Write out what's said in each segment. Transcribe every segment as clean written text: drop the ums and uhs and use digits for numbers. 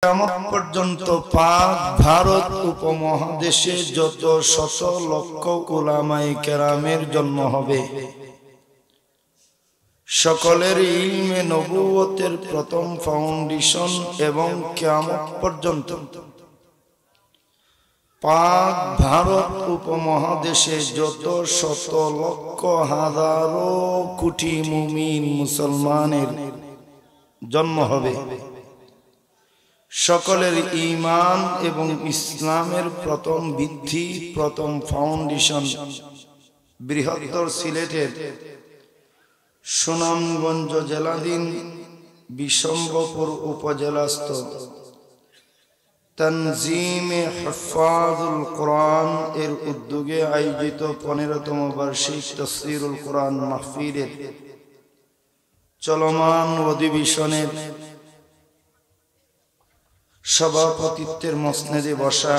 কিয়ামত পর্যন্ত পাক ভারত উপমহাদেশে যত শত লক্ষ উলামায়ে কেরামের জন্ম হবে, সকলের ইলমে নবুয়তের প্রথম ফাউন্ডেশন এবং কিয়ামত পর্যন্ত পাক ভারত উপমহাদেশে যত শত লক্ষ হাজারো কোটি মুমিন মুসলমানের জন্ম হবে, সকলের ঈমান এবং ইসলামের প্রথম ভিত্তি, প্রথম ফাউন্ডেশন বৃহত্তর সিলেটের সুনামগঞ্জ জেলাধীন বিশম্বপুর উপজেলাস্থ তনজিমে হিফাজুল কোরআন এর উদ্যোগে আয়োজিত 15তম বার্ষিক তাফসীরুল কোরআন মাহফিলের চলমান অধিবেশনের সভাপতিত্বের মসনদে বসা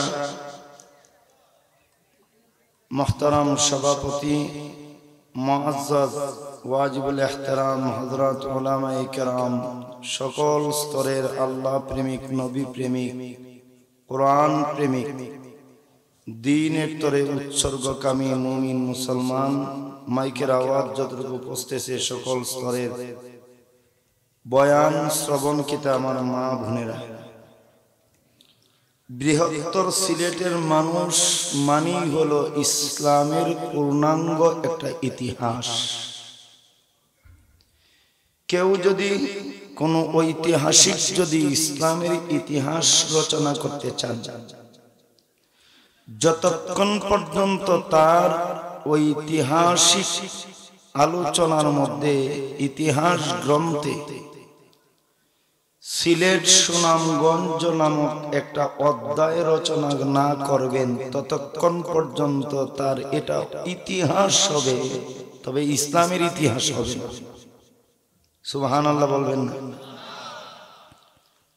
মুহতারাম সভাপতি মুআজ্জাজ ওয়াজিবুল ইহতিরাম হযরত উলামায়ে কেরাম, সকল স্তরের আল্লাহ প্রেমিক, নবী প্রেমিক, কোরআন প্রেমিক, দ্বীনের তরে উৎসর্গকামী মুমিন মুসলমান, মাইকের আওয়াজ যতটুকু পৌঁছতেছে সকল স্তরের বয়ান শ্রবণকৃতা আমার মা বোনেরা, বৃহত্তর সিলেটের মানুষ মানেই হলো ইসলামের পূর্ণাঙ্গ একটা ইতিহাস। কেউ যদি কোনো ঐতিহাসিক যদি ইসলামের ইতিহাস রচনা করতে চান, যতক্ষণ পর্যন্ত তার ঐতিহাসিক আলোচনার মধ্যে ইতিহাস গ্রন্থে সিলেট সুনামগঞ্জ নামক একটা অধ্যায় রচনা না করবেন, ততক্ষণ পর্যন্ত তার এটা ইতিহাস হবে, তবে ইসলামের ইতিহাস হবে না। সুবহানাল্লাহ বলবেন না?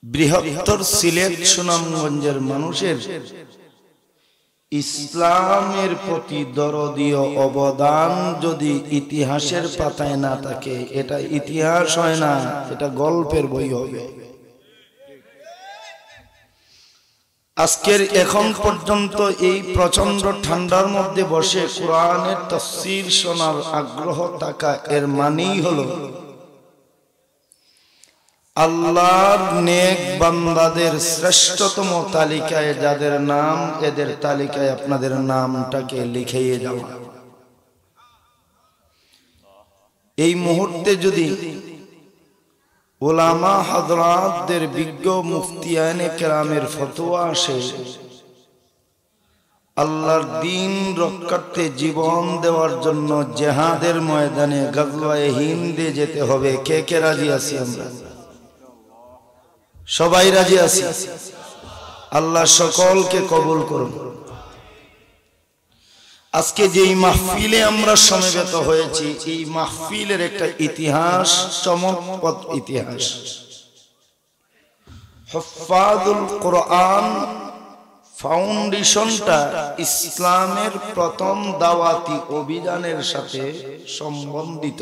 বৃহত্তর সিলেট সুনামগঞ্জের মানুষের ইসলামের প্রতি দরদীয় অবদান যদি ইতিহাসের পাতায় না থাকে, এটা ইতিহাস হয় না, এটা গল্পের বই হবে। আজকের এখন পর্যন্ত এই প্রচন্ড ঠান্ডার মধ্যে বসে কোরআনের তাফসীর শোনার আগ্রহ থাকা, এর মানেই হলো আল্লাহর নেক বান্দাদের শ্রেষ্ঠতম তালিকায় যাদের নাম, এদের তালিকায় আপনাদের নামটাকে লিখিয়ে যাওয়া। এই মুহূর্তে যদি উলামা হযরতদের বিজ্ঞ মুফতিয়ানে কেরামের ফতোয়া আসে, আল্লাহর দ্বীন রক্ষার্থে জীবন দেওয়ার জন্য জিহাদের ময়দানে গাজওয়ায়ে হিন্দে যেতে হবে, কে কে রাজি আছি? আমরা সবাই রাজি আছি। আল্লাহ সকলকে কবুল করুন। আজকে যেই মাহফিলে আমরা সমবেত হয়েছি, এই মাহফিলের একটা ইতিহাস, চমকপ্রদ ইতিহাস। হিফাজুল কোরআন ফাউন্ডেশনটা ইসলামের প্রথম দাওয়াতি অভিযানের সাথে সম্বন্ধিত।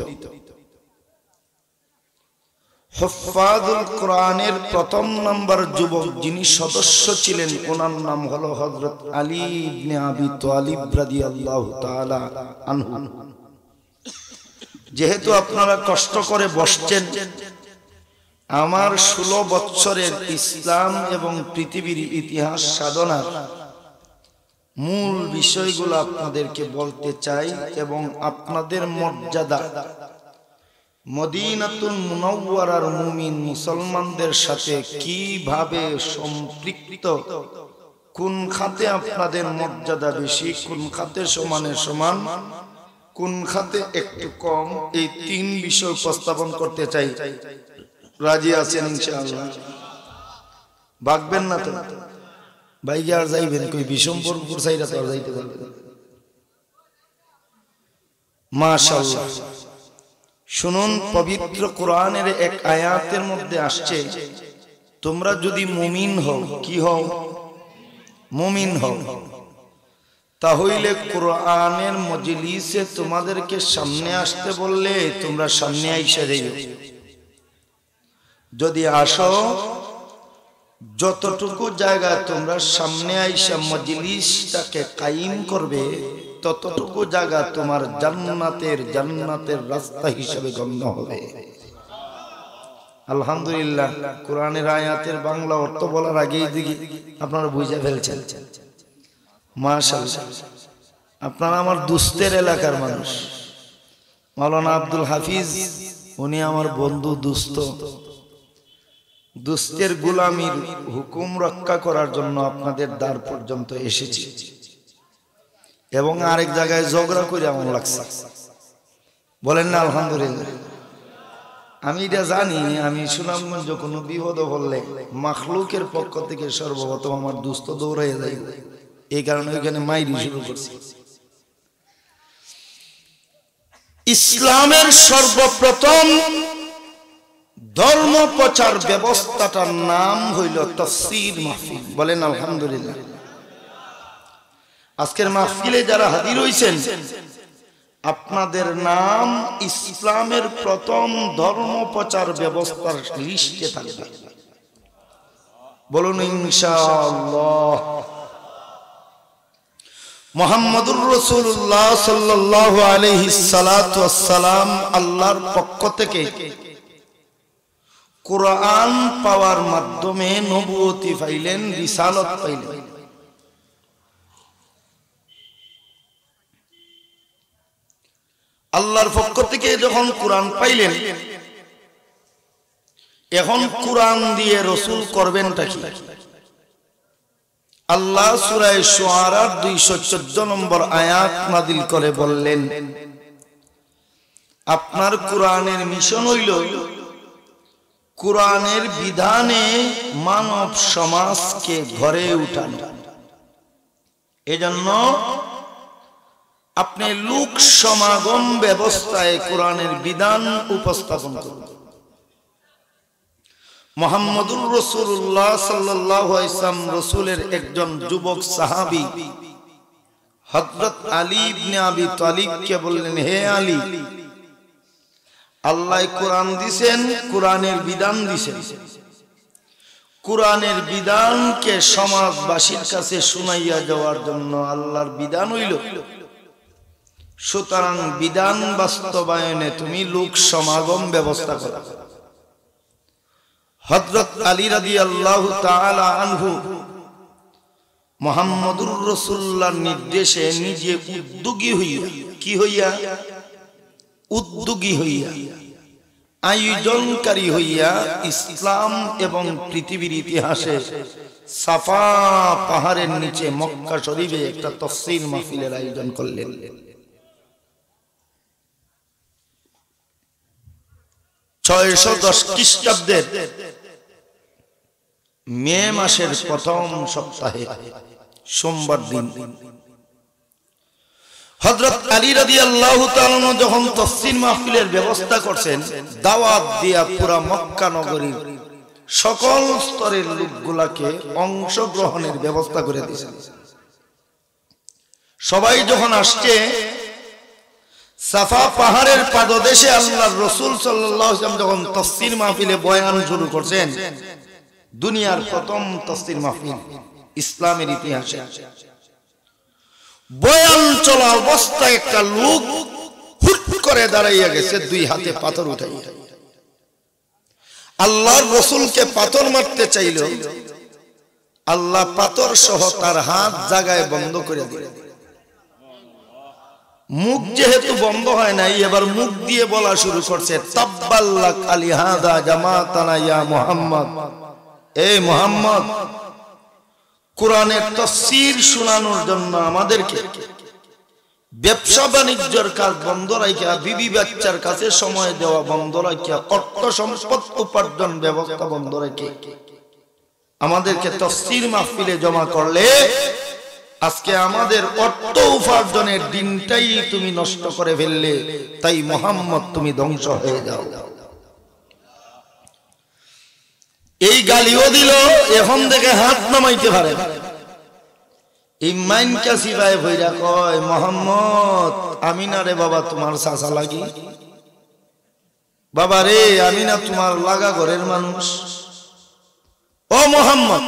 হিফাজুল কোরআনের প্রথম নাম্বার যুবক যিনি সদস্য ছিলেন, ওনার নাম হলো হযরত আলী ইবনে আবি তালিব রাদিয়াল্লাহু তাআলা আনহু। যেহেতু আপনারা কষ্ট করে বসছেন, আমার 16 বছরের ইসলাম এবং পৃথিবীর ইতিহাস সাধনার মূল বিষয়গুলো আপনাদেরকে বলতে চাই এবং আপনাদের মর্যাদা মদিনাতুল মুনাওয়ারার মুমিন মুসলমানদের সাথে কিভাবে সম্পৃক্ত, কোন খাতে আপনাদের মর্যাদা বেশি, কোন খাতে সমানের সমান, কোন খাতে একটু কম, এই 3 বিষয় উপস্থাপন করতে চাই। রাজি আছেন ইনশাআল্লাহ? ভাগবেন না তো? ভাইয়া আর যাইবেন কই? বিশম্বরপুর সাইডে তো আর যাইতে পারবেন। মাশাআল্লাহ। শুনুন, পবিত্র কোরআনের এক আয়াতের মধ্যে আসছে, তোমরা যদি মুমিন হও, কি হও? মুমিন হও, তাহলে কোরআনের মজলিসে তোমাদেরকে সামনে আসতে বললে তোমরা সামনে আইসা যাইও। যদি আসো যতটুকু জায়গা তোমরা সামনে আইসা মজলিসটাকে কায়েম করবে ততটুকু জায়গা তোমার জান্নাতের রাস্তা হিসেবে গণ্য হবে। আলহামদুলিল্লাহ। কোরআনের আয়াতের বাংলা অর্থ বলার আগেই দেখি আপনারা বুঝে ফেলছেন। মাশাআল্লাহ, আপনারা আমার দুস্তের এলাকার মানুষ। মাওলানা আব্দুল হাফিজ উনি আমার বন্ধু, দুস্তের গোলামীর হুকুম রক্ষা করার জন্য আপনাদের দ্বার পর্যন্ত এসেছি এবং আরেক জায়গায় ঝগড়া করে এমন লাগছে। বলেন না আলহামদুলিল্লাহ। আমি এটা জানি, আমি সুনামগঞ্জ কোনো বিপদ বললে মাখলুকের পক্ষ থেকে সর্বপ্রথম আমার দুস্থ দৌড়াইয়া যাই, এই কারণে ওইখানে মাইরি শুরু করছি। ইসলামের সর্বপ্রথম ধর্ম প্রচার ব্যবস্থাটার নাম হইল তাফসীর মাহফিল। বলেন আলহামদুলিল্লাহ। আজকের মাহফিলে যারা হাজির হইছেন আপনাদের নাম ইসলামের প্রথম ধর্ম প্রচার ব্যবস্থার লিস্টে থাকবে। বলুন ইনশাআল্লাহ। মুহাম্মদুর রাসূলুল্লাহ সাল্লাল্লাহু আলাইহি সাল্লাতু ওয়াসসালাম আল্লাহর পক্ষ থেকে কুরআন পাওয়ার মাধ্যমে নবুয়তি পাইলেন, রিসালত পাইলেন। আল্লাহর পক্ষ থেকে যখন কুরআন পাইলেন, এখন কুরআন দিয়ে রাসূল করবেনটা কি? আল্লাহ সূরা শুআরা 214 নম্বর আয়াত নাযিল করে বললেন, আপনার কুরআনের মিশন হইল কুরআনের বিধানে মানব সমাজকে গড়ে উঠানো। এজন্য আপনি লোক সমাগম ব্যবস্থায় কোরআনের বিধান উপস্থাপন করুন। মুহাম্মদুর রাসূলুল্লাহ সাল্লাল্লাহু আলাইহি ওয়াসাল্লাম রাসূলের একজন যুবক সাহাবী হযরত আলী ইবনে আবি তালিবকে বললেন, হে আলী, আল্লাহ কোরআন দিবেন, কোরআনের বিধান দিবেন। কোরআনের বিধানকে সমাজবাসীর কাছে শুনাইয়া যাওয়ার জন্য আল্লাহর বিধান হইল, সুতরাং বিধান বাস্তবায়নে তুমি লোক সমাগম ব্যবস্থা করো। হযরত আলী রাদিয়াল্লাহু তাআলা আনহু মুহাম্মদুর রাসূলুল্লাহর নির্দেশে নিজে উদ্যোগী হইয়া, কি হইয়া? উদ্যোগী হইয়া, আয়োজনকারী হইয়া ইসলাম এবং পৃথিবীর ইতিহাসে সাফা পাহাড়ের নিচে মক্কা শরীফে একটা তাফসীর মাহফিলের আয়োজন করলেন। 610 খ্রিস্টাব্দের মে মাসের প্রথম সপ্তাহে সোমবার দিন হযরত আলী রাদিয়াল্লাহু তাআলা যখন তাফসীর মাহফিলের ব্যবস্থা করছেন, দাওয়াত দিয়া পুরা মক্কা নগরীর সকল স্তরের লোকগুলাকে অংশগ্রহণের ব্যবস্থা করে দিয়েছেন। সবাই যখন আসছে, সাফা পাহাড়ের পাদদেশে আল্লাহর রাসূল সাল্লাল্লাহু আলাইহি ওয়াসাল্লাম যখন তাফসীর মাহফিলে বয়ান শুরু করছেন, দুনিয়ার প্রথম তাফসীর মাহফিল ইসলামের ইতিহাসে, বয়ান চলা অবস্থায় একটা লোক হুট করে দাঁড়াইয়া গেছে, দুই হাতে পাথর উঠাইয়া। আল্লাহর রাসূলকে পাথর মারতে চাইল, আল্লাহ পাথর সহ তার হাত জায়গায় বন্ধ করে দিলেন। মুখ যেহেতু বন্ধ হয় নাই, এবার মুখ দিয়ে বলা শুরু করছে, তাব্বাল্লাক আলিহাদা জামাতানা ইয়া মুহাম্মদ। এই মুহাম্মদ, কোরআনের তাফসীর শোনানোর জন্য আমাদেরকে ব্যবসা বাণিজ্যের কাজ বন্ধ রাখিয়া, বিবি বাচ্চার কাছে সময় দেওয়া বন্ধ রাখিয়া, অর্থ সম্পদ উপার্জন ব্যবস্থা বন্ধ রেখে আমাদেরকে তাফসীর মাহফিলে জমা করলে আজকে আমাদের অর্থ উপার্জনের দিনটাই তুমি নষ্ট করে ফেললে, তাই মুহাম্মদ তুমি ধ্বংস হয়ে যাও। এই গালিও দিল, এখন থেকে হাত নামাইতে পারে। এই মাইন কাছি ভাই ভৈরা কয়, মুহাম্মদ, আমিনা রে বাবা তোমার চাচা লাগি, বাবা রে আমিনা তোমার লাগা ঘরের মানুষ, ও মুহাম্মদ,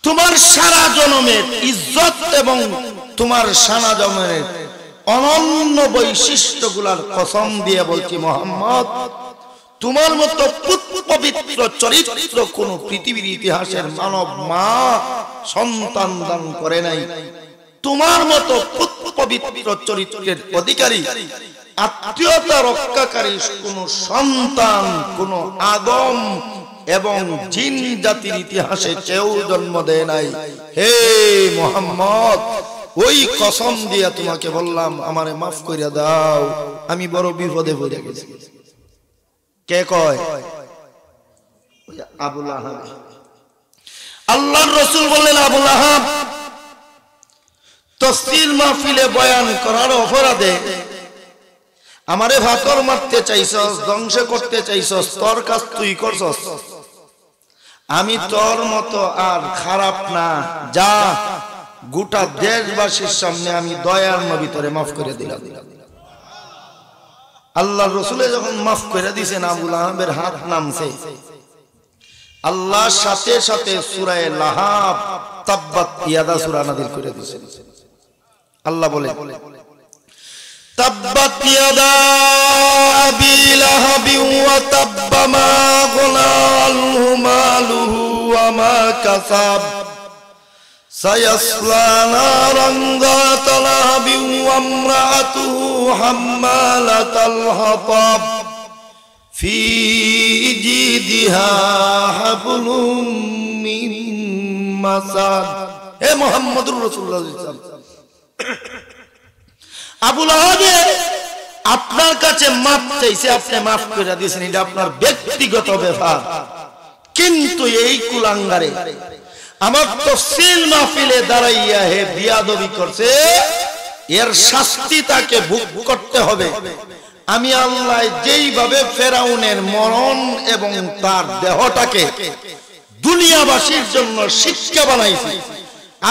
তোমার সারা জনমের ইজ্জত এবং তোমার সারা জনমের অনন্য বৈশিষ্ট্যগুলার কসম দিয়ে বলছি মুহাম্মদ, তোমার মতো পবিত্র চরিত্র কোন পৃথিবীর ইতিহাসের মানব মা সন্তান দান করে নাই। তোমার মতো পবিত্র চরিত্রের অধিকারী, আত্মীয়তা রক্ষাকারী কোন সন্তান কোন আদম এবং জিন জাতির ইতিহাসে কেউ জন্ম দেয় নাই। হে মুহাম্মদ, ওই কসম দিয়া তোমাকে বললাম আমারে মাফ কইরা দাও, আমি বড় বিপদে পড়ে গেছি। কে কয়? আবু লাহাব। আল্লাহর রাসূল বললেন, আবু লাহাব, তাফসীর মাহফিলে বয়ান করার অপরাধে আমারে ভাতর মারতে চাইছস, ধ্বংস করতে চাইছস, তোর কাজ তুই করছস। আমি তোর মতো আর খারাপ না, যা গোটা দেশবাসীর সামনে আমি দয়ার নবী তোরে মাফ করে দিলাম। আল্লাহর রাসূল যখন মাফ করে দিয়েছেন, আবু লাহাবের হাত নামছে। আল্লাহ সাথে সাথে সূরা লাহাব তাব্বাত ইয়াদা সূরা নাযিল করে দিয়েছেন। আল্লাহ বলে, তাব্বাত ইয়াদা আবি লাহাবি ওয়া তাব্বা মা আগনা আনহু মালুহু ওয়া মা কাসাব সায়াসলা নারান যাতা লাহাবি ওয়া ইমরাতুহু হাম্মালাতাল হাতাব ফি জিদিহা হাবলুম মিন মাসাদ। হে মুহাম্মদুর রাসূলুল্লাহ সাল্লাল্লাহু আলাইহি ওয়াসাল্লাম, আবু লাহাব আপনার কাছে মাফ চাইছে, আপনি মাফ করে দিয়েছেন, এটা আপনার ব্যক্তিগত ব্যাপার। কিন্তু এই কুলাঙ্গারে আমার তাফসীর মাহফিলে দাঁড়াইয়া হে বিয়াদবি করছে, এর শাস্তি তাকে ভোগ করতে হবে। আমি আল্লাহ যেইভাবে ফেরাউনের মরণ এবং তার দেহটাকে দুনিয়াবাসীর জন্য শিক্ষা বানাইছি,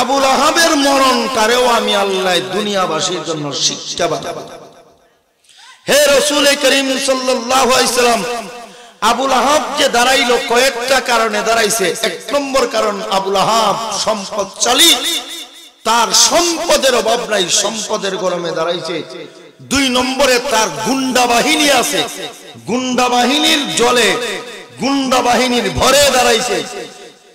আবু লাহাবের মরণটারেও আমি আল্লাহ দুনিয়াবাসীর জন্য শিক্ষা বানাবো। হে রাসূল করিম সাল্লাল্লাহু আলাইহি সাল্লাম, আবু লাহাব যে দাঁড়াইলো কয়েকটা কারণে দাঁড়াইছে। এক নম্বর কারণ, আবু লাহাব সম্পদশালী, তার সম্পদের অভাব নাই, সম্পদের গরমে দাঁড়াইছে। দুই নম্বরে তার গুন্ডা বাহিনী আছে, গুন্ডা বাহিনীর জলে গুন্ডা বাহিনীর ভরে দাঁড়াইছে।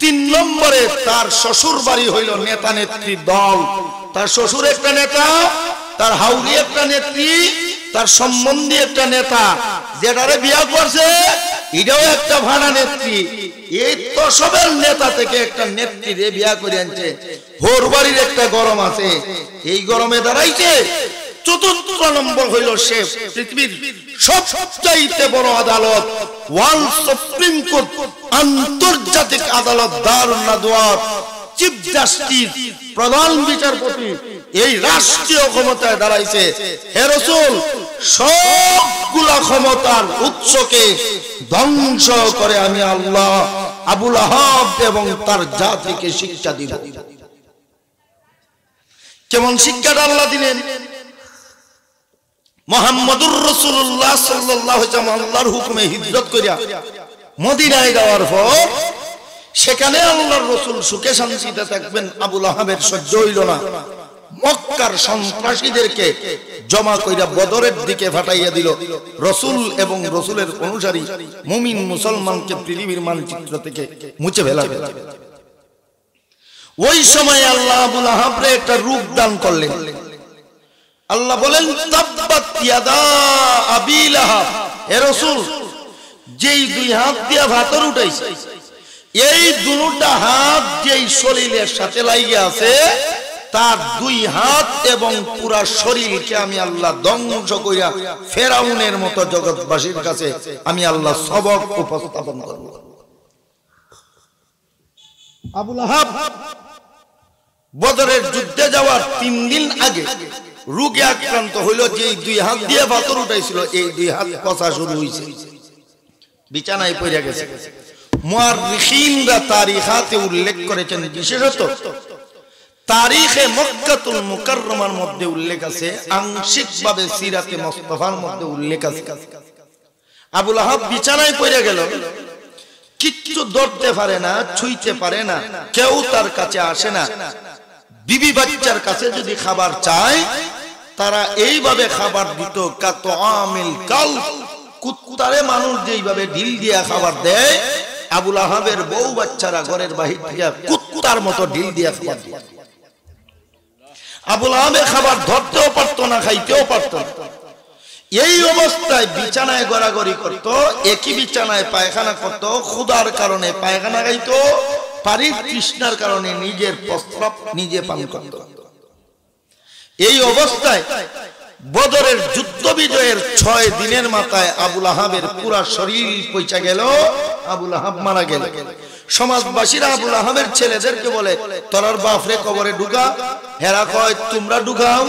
তিন নম্বরে তার শ্বশুর বাড়ি হইল নেতা নেত্রী দল, তার শ্বশুর একটা নেতা, তার হাউরি একটা নেত্রী, তার সম্বন্ধী একটা নেতা, যেটারে বিয়া করছে এটাও একটা ভাড়া নেত্রী। এই তো সবের নেতা থেকে একটা নেত্রী রে বিয়া করে আনছে। ভোর বাড়ির একটা গরম আছে, এই গরমে দাঁড়াইছে। চতুর্থ নম্বর হইল সে পৃথিবীর সবচাইতে বড় আদালত, ওয়ার্ল্ড সুপ্রিম কোর্ট, আন্তর্জাতিক আদালত, দারুন নাদওয়াত, চিফ জাস্টিস, প্রধান বিচারপতি, এই রাষ্ট্রীয় ক্ষমতায় দাঁড়াইছে। হে রাসূল, সবগুলা ক্ষমতার উৎসকে ধ্বংস করে আমি আল্লাহ আবু লাহাব এবং তার জাতিকে শিক্ষা দিব। কেমন শিক্ষাটা আল্লাহ দিলেন? মুহাম্মদুর রাসূলুল্লাহ সাল্লাল্লাহু আলাইহি ওয়াসাল্লাম আল্লাহর হুকুমে হিজরত করিয়া মদিনায় যাওয়ার পর সেখানে আল্লাহর রাসূল সুখে শান্তিতে থাকবেন, আবু লাহাবের সহ্য হইল না। মক্কার সন্ত্রাসীদেরকে জমা কইরা বদরের দিকে ফাটাইয়া দিল। রাসূল এবং রাসূলের অনুসারী মুমিন মুসলমানকে পৃথিবীর মানচিত্র থেকে মুছে ফেলা। ওই সময় আল্লাহ আবু লাহাবরে একটা রূপ দান করলেন। আল্লাহ বলেন, তাব্বাত ইয়াদা আবি লাহাব। হে রাসূল, যেই দুই হাত দিয়া ভাতর উঠাইছে, এই দুটা হাত যেই শরীরের সাথে লাগিয়ে আছে, তার দুই হাত এবং পুরা শরীরকে আমি আল্লাহ ধ্বংস কইরা ফেরাউনের মতো জগৎবাসীর কাছে আমি আল্লাহ সবক উপস্থাপন করব। আবু লাহাব বদরের যুদ্ধে যাওয়ার 3 দিন আগে রোগে আক্রান্ত হইল। যে দুই হাত দিয়ে পাথর উঠাইছিল, এই দুই হাত পচা শুরু হয়েছে, বিছানায় পড়ে গেছে। মুআররিখিনরা তারিখাতে উল্লেখ করেছেন, বিশেষত তারিখে মক্কাতুল মুকাররমার মধ্যে উল্লেখ আছে, আংশিকভাবে সিরাতে মুস্তাফার মধ্যে উল্লেখ আছে। আবু লাহাব বিছানায় পড়ে গেল, কিচ্ছু ধরতে পারে না, ছুঁইতে পারে না, কেউ তার কাছে আসে না। বিবি বাচ্চার কাছে যদি খাবার চায় তারা এইভাবে খাবার দিত, কাতআমিল কাল, কুত্তারে মানুষ যেইভাবে ঢিল দিয়া খাবার দেয়, আবু লাহাবের বউ বাচ্চারা ঘরের বাহির থেকে কুত্তার মতো ঢিল দিয়া খাবার দিত। আবু লাহাবে খাবার ধরতেও পারতো না, খাইতেও পারতো না। এই অবস্থায় বিছানায় গড়াগড়ি করত, একই বিছানায় পায়খানা করত, ক্ষুধার কারণে পায়খানা খাইত, পানির তৃষ্ণার কারণে নিজের প্রস্রাব নিজে পান করত। এই অবস্থায় বদরের যুদ্ধ বিজয়ের 6 দিনের মাথায় আবু লাহাবের পুরা শরীর পয়সা গেল, আবু লাহাব মারা গেল। সমাজবাসীরা আবু লাহাবের ছেলেদেরকে বলে, তোরার বাপরে কবরে ঢুকা। হেরা কয় তোমরা ঢুকাও।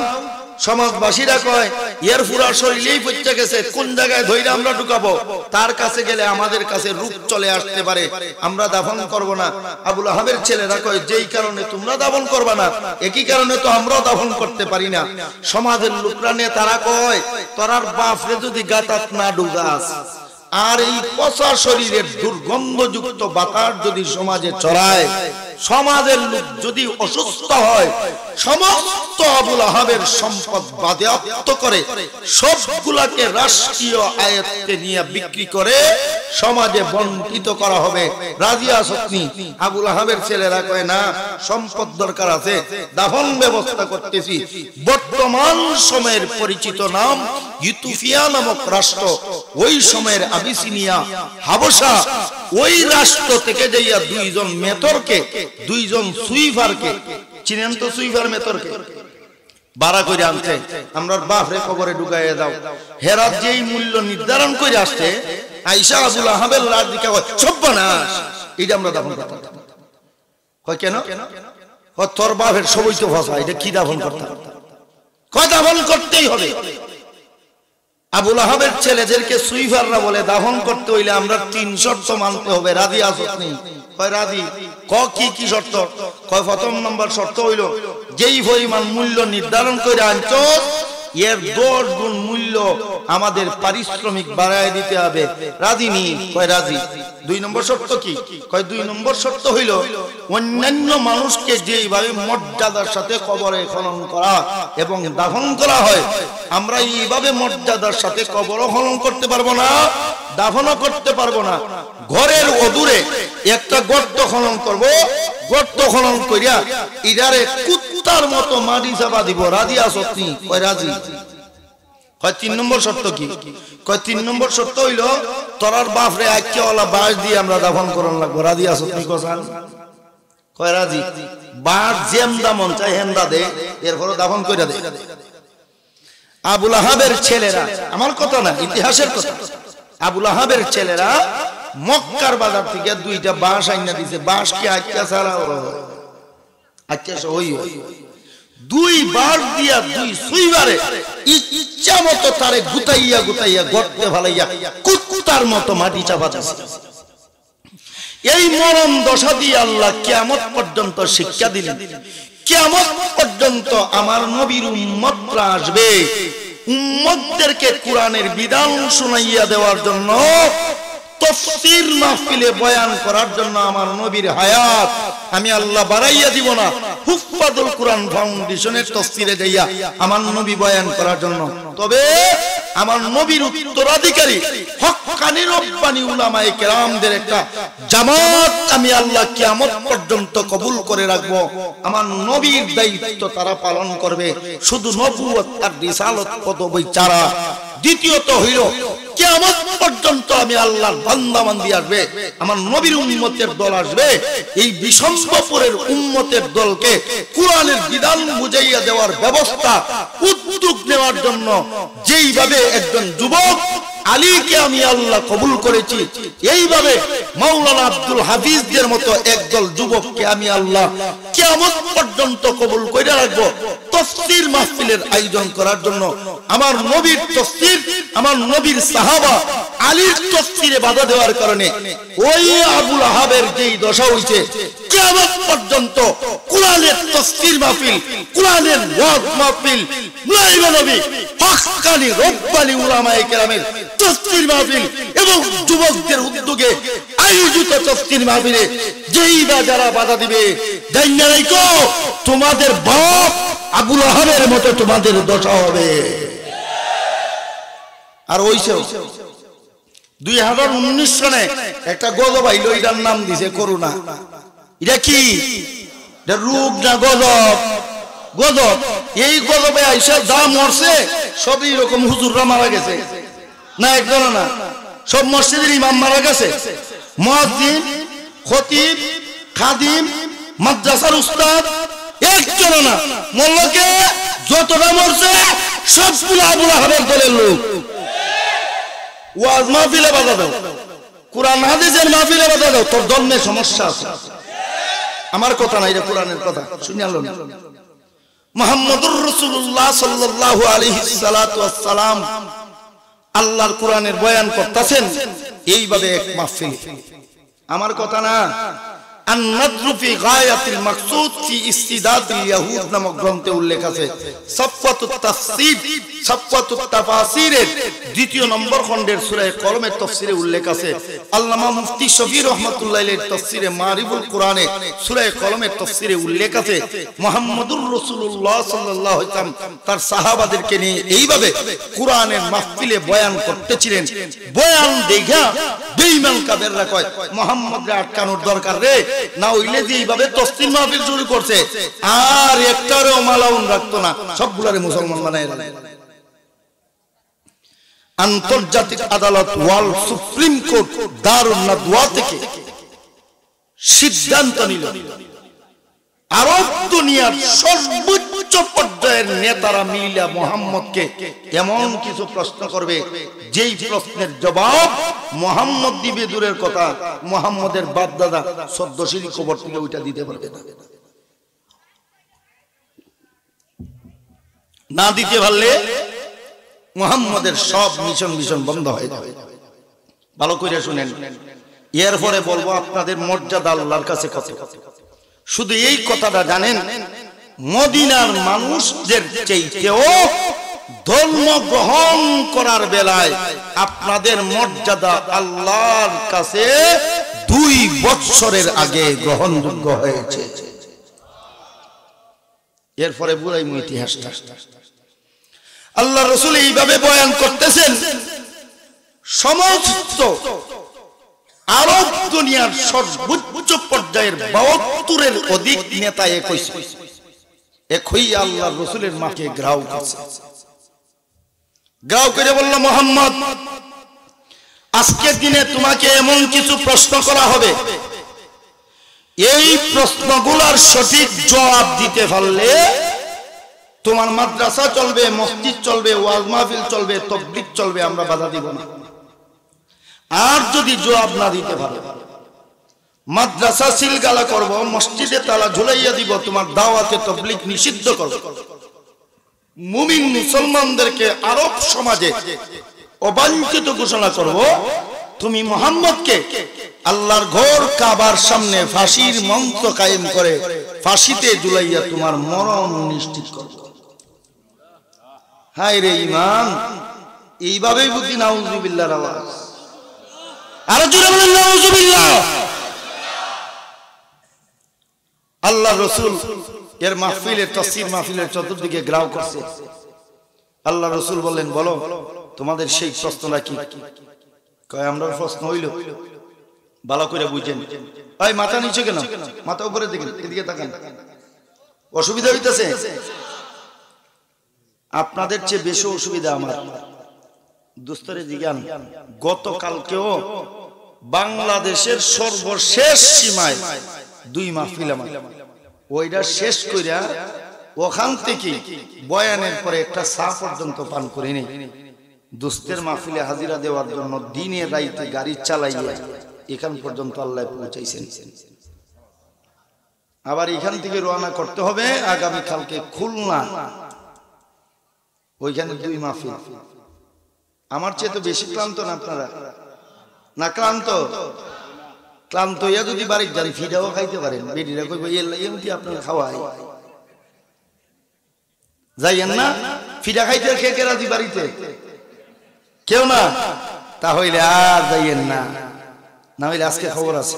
সমাজবাসীরা কয় এর পুরা শরীরেই পচে গেছে, কোন জায়গায় ধইরা আমরা ঢুকাবো? তার কাছে গেলে আমাদের কাছে রূপ চলে আসতে পারে, আমরা দাফন করব না। আবু লাহাবের ছেলেরা কয় যেই কারণে তোমরা দাফন করবা না, একই কারণে তো আমরাও দাফন করতে পারি না। সমাজের লোকরা নিয়ে তারা কয় তোরার বাপরে যদি গাতাত না ঢুকাস, আর এই পচা শরীরের দুর্গন্ধযুক্ত বাতাস যদি সমাজে ছড়ায়, সমাজের লোক যদি অসুস্থ হয়, সমস্ত আবু লাহাবের সম্পদ বাজেয়াপ্ত করে সবগুলাকে রাষ্ট্রীয় আয়ত্তে নিয়ে বিক্রি করে সমাজে বন্টিত করা হবে। রাজি আসনি? আবু লাহাবের ছেলেরা কয় না, সম্পদ দরকার আছে, দাফন ব্যবস্থা করতেছি। বর্তমান সময়ের পরিচিত নাম ইথিওপিয়া নামক রাষ্ট্র, ওই সময়ের আবিসিনিয়া, হাবশা, ওই রাষ্ট্র থেকে যাইয়া 2 জন মেথরকে, 2 জন সুইফারকে, চিনেন তো সুইফার মেথরকে, বাড়া করে আনছে, আমরা বাপরে কবরে ঢুকাইয়া দাও। হেরাত যেই মূল্য নির্ধারণ করে আসছে, আয়েশা আবু লাহাবের লাশ দিকে কয় সর্বনাশ, এটা আমরা দাফন করতাম। কয় কেন? কয় তোর বাপের সবই তো ভাষা, এটা কি দাফন করতাম? কয় দাফন করতেই হবে। আবু লাহাবের ছেলেদেরকে সুইফাররা বলে দাফন করতে হইলে আমরা 3 শর্ত মানতে হবে, রাজি আসনি? কয় রাজি। কি কি শর্ত? কয় প্রথম নম্বর শর্ত হইল যেই পরিমাণ মূল্য নির্ধারণ করে আনছ এর 10 গুণ মূল্য আমাদের পারিশ্রমিক বাড়ায় দিতে হবে। রাজি নি? কয় রাজি। 2 নম্বর শর্ত কি? কয় 2 নম্বর শর্ত হইল অন্যান্য মানুষকে যেইভাবে মর্যাদার সাথে কবরে খনন করা এবং দাফন করা হয়, আমরা এইভাবে মর্যাদার সাথে কবরও খনন করতে পারবো না, দাফনও করতে পারবো না। ঘরের অদূরে একটা গর্ত খনন করব, গর্ত খনন করিয়া ইদারে কুত্তার মতো মাটি চাপা দিব। রাজি আসনি? কয় রাজি। কয় 3 নম্বর শর্ত কি? কয় 3 নম্বর শর্ত হইল তোরার বাপরে আইকিয়াওয়ালা বাঁশ দিয়ে আমরা দাফন করন লাগবো। রাজি আসনি? কোসান? কয় রাজি। বাঁশ যেমদা মন চাই হেন্দা দে, এরপরে দাফন কইরা দে। আবু লাহাবের ছেলেরা, আমার কথা না, ইতিহাসের কথা, আবু লাহাবের ছেলেরা মক্কার বাজার থেকে 2টা বাঁশ আইনা দিছে। বাঁশ কি আইকিয়া ছাড়া আইকিয়া সহই হয়। 2 বাঁশ দিয়া 2 সুইবারে ইচ্ছা মতো তারে গুতাইয়া গুতাইয়া গর্তে ফেলাইয়া কুত্তার মতো মাটি চাপা দিছে। এই মরণ দশা দিয়ে আল্লাহ কিয়ামত পর্যন্ত শিক্ষা দিলেন। কিয়ামত পর্যন্ত আমার নবীর উম্মতরা আসবে, উম্মতদেরকে কোরআনের বিধান শুনাইয়া দেওয়ার জন্য, তাফসীর মাহফিলে বয়ান করার জন্য আমার নবীর হায়াত আমি আল্লাহ বাড়াইয়া দিব না। হুফাজুল কোরআন ফাউন্ডেশনের তাফসীরে যাইয়া আমার নবী বয়ান করার জন্য। তবে আমার নবীর উত্তরাধিকারী হক্কানি রব্বানি উলামায়ে কেরামদের একটা জামাত আমি আল্লাহ কিয়ামত পর্যন্ত কবুল করে রাখবো। আমার নবীর দায়িত্ব তারা পালন করবে, শুধু নবুয়ত আর রিসালত পদবী ছাড়া। দ্বিতীয়ত হইল কিয়ামত পর্যন্ত আমি আল্লাহর বান্দা বান্দি আসবে, আমার নবীর উম্মতের দল আসবে। এই বিশম্বপুরের উম্মতের দলকে কোরআনের বিধান বুঝাইয়া দেওয়ার ব্যবস্থা উদ্যোগ নেওয়ার জন্য যেইভাবে একজন যুবক আলীকে আমি আল্লাহ কবুল করেছি, এইভাবে মাওলানা আব্দুল হাফিজদের মতো একদল যুবককে আমি আল্লাহ কিয়ামত পর্যন্ত কবুল করে রাখবো তাফসীর মাহফিলের আয়োজন করার জন্য। আমার নবীর তাফসীর, আমার নবীর সাহাবা আলীর তাফসীরে বাধা দেওয়ার কারণে ওই আবু লাহাবের যেই দশা হইছে, কিয়ামত পর্যন্ত কোরআনের তাফসীর মাহফিল, কোরআনের ওয়াজ মাহফিল, মুলাইমা নবী হক্কানি রব্বানি উলামায়ে কেরামের তাফসীর মাহফিল এবং যুবকদের উদ্যোগে আয়োজিত তাফসীর মাহফিলে যেই বা যারা বাধা দিবে, জাইন্না রাখো তোমাদের বাপ আবু লাহাবের মতো তোমাদের দশা হবে। আর ওইসব 2019 সনে একটা গজব আইলো, এটার নাম দিছে করোনা। এটা কি? এটা রোগ না গজব? গজব। এই গজবে আইসা যা মরছে সবই রকম হুজুররা মারা গেছে না, একজন না, সব মসজিদের ইমাম মারা গেছে, মুয়াজ্জিন, খতিব, খাদিম, মাদ্রাসার উস্তাদ, একজন না। মোল্লাকে যতটা মরছে সবগুলো আবু লাহাবের দলের লোক। ওয়াজ মাহফিলে বাধা দাও, কোরআন হাদিসের মাহফিলে বাধা দাও, তোর জন্মে সমস্যা আছে। আমার কথা না, এটা কোরআনের কথা। শুনে আলো না, মুহাম্মদুর রাসূলুল্লাহ সাল্লাল্লাহু আলাইহি সাল্লাতু ওয়াস সালাম আল্লাহর কোরআনের বয়ান করতেছেন এইভাবে এক মাহফিলে। আমার কথা না, আন-নাদরু ফি গায়াতিল মাকসুদ ফি ইস্তিদাদিল ইয়াহুদ নামক গ্রন্থে উল্লেখ আছে। সাফওয়াতুত তাফসীর, সাফওয়াতুত তাফাসিরের 2 নম্বর খণ্ডের সূরা কলমের তাফসীরে উল্লেখ আছে। আল্লামা মুফতি শফি রাহমাতুল্লাহি আলাইহির তাফসীরে মারিফুল কোরআনে সূরা কলমের তাফসীরে উল্লেখ আছে মুহাম্মদুর রাসূলুল্লাহ সাল্লাল্লাহু আলাইহি ওয়াসাল্লাম তার সাহাবাদেরকে নিয়ে এইভাবে কোরআনের মাহফিলে বয়ান করতেছিলেন। বয়ান দেখা বেঈমান কাফেররা কয় মুহাম্মদকে আটকানোর দরকার রে, না হইলে যে এইভাবে তাফসীর মাহফিল শুরু করছে আর একটারও মালাউন রাখতো না, সবগুলারে মুসলমান বানায়। আন্তর্জাতিক আদালত ওয়ার্ল্ড সুপ্রিম কোর্ট দারুন নাদওয়া থেকে সিদ্ধান্ত নিল আরব দুনিয়ার সর্বোচ্চ পর্যায়ের নেতারা মিলা মুহাম্মদকে এমন কিছু প্রশ্ন করবে যেই প্রশ্নের জবাব মুহাম্মদ দিবে দূরের কথা, মুহাম্মদের বাপ দাদা 14 সিঁড়ি কবর থেকে ওইটা দিতে পারবে না। দিতে পারলে মুহাম্মদের সব মিশন বন্ধ হয়ে যাবে। ভালো করে শুনেন, এরপরে বলবো আপনাদের মর্যাদা আল্লাহর কাছে কত। শুধু এই কথাটা জানেন, মদিনার মানুষদের চাইতেও ধর্ম গ্রহণ করার বেলায় আপনাদের মর্যাদা আল্লাহর কাছে 2 বছরের আগে গ্রহণযোগ্য হয়েছে। এরপরে বুঝাইমু ইতিহাসটা। আল্লাহ রাসূল এইভাবে বয়ান করতেছেন, সমস্ত আরব দুনিয়ার সর্বোচ্চ পর্যায়ের 72-এর অধিক নেতা একই আল্লাহর রাসূলের মাকে গ্রাউ করছে। গ্রাউ করে বলল, মুহাম্মদ আজকের দিনে তোমাকে এমন কিছু প্রশ্ন করা হবে, এই প্রশ্নগুলোর সঠিক জবাব দিতে পারলে তোমার মাদ্রাসা চলবে, মসজিদ চলবে, ওয়াজ মাহফিল চলবে, তাবলীগ চলবে, আমরা বাধা দিব না। আর যদি জবাব না দিতে পারো, মাদ্রাসা সিলগালা করব, মসজিদে তালা ঝুলাইয়া দিব, তোমার দাওয়াতে তাবলীগ নিষিদ্ধ করব। মুমিন মুসলমানদেরকে আরব সমাজে অবাঞ্ছিত ঘোষণা করব, তুমি মুহাম্মদকে আল্লাহর ঘর কাবার সামনে ফাঁসির মঞ্চ কায়েম করে ফাঁসিতে ঝুলাইয়া তোমার মরণ নিশ্চিত করব। হায় রে ঈমান, এইভাবেই বুঝি নাউযুবিল্লাহর আওয়াজ। আর জোরে বলেন নাউযুবিল্লাহ। আল্লাহর রাসূল এর মাহফিলের তাফসীর মাহফিলের চতুর্দিকে গ্রাউ করছে। আল্লাহর রাসূল বললেন, বলো তোমাদের সেই প্রশ্নটা কি? কয় আমরা প্রশ্ন হইল, ভালো করে বুঝেন। ভাই মাথা নিচে কেন? মাথা উপরে দেখেন, এদিকে তাকান। অসুবিধা হইতেছে? আপনাদের চেয়ে বেশি অসুবিধা আমার। দোস্তরে জিজ্ঞান, গতকালকেও বাংলাদেশের সর্বশেষ সীমায় 2 মাহফিল আমার, ওইটা শেষ কইরা ওখান থেকে বয়ানের পরে একটা চা পর্যন্ত পান করিনি। দোস্তের মাহফিলে হাজিরা দেওয়ার জন্য দিনে রাইতে গাড়ি চালাইয়া এখান পর্যন্ত আল্লাহ পৌঁছাইছেন। আবার এখান থেকে রওনা করতে হবে আগামী কালকে খুলনা, ওইখানে 2 মাহফিল। আমার চেয়ে তো বেশি ক্লান্ত না আপনারা? না ক্লান্ত? ক্লান্ত হইয়া যদি বাড়ি যান, ফিডাও খাইতে পারেন। বেডিরা কইব এমনি আপনার খাওয়াই যাইয়েন না, ফিডা খাইতে কে কে রাজি বাড়িতে? কেউ না? তাহলে আর যাইয়েন না। না হইলে আজকে খবর আছে,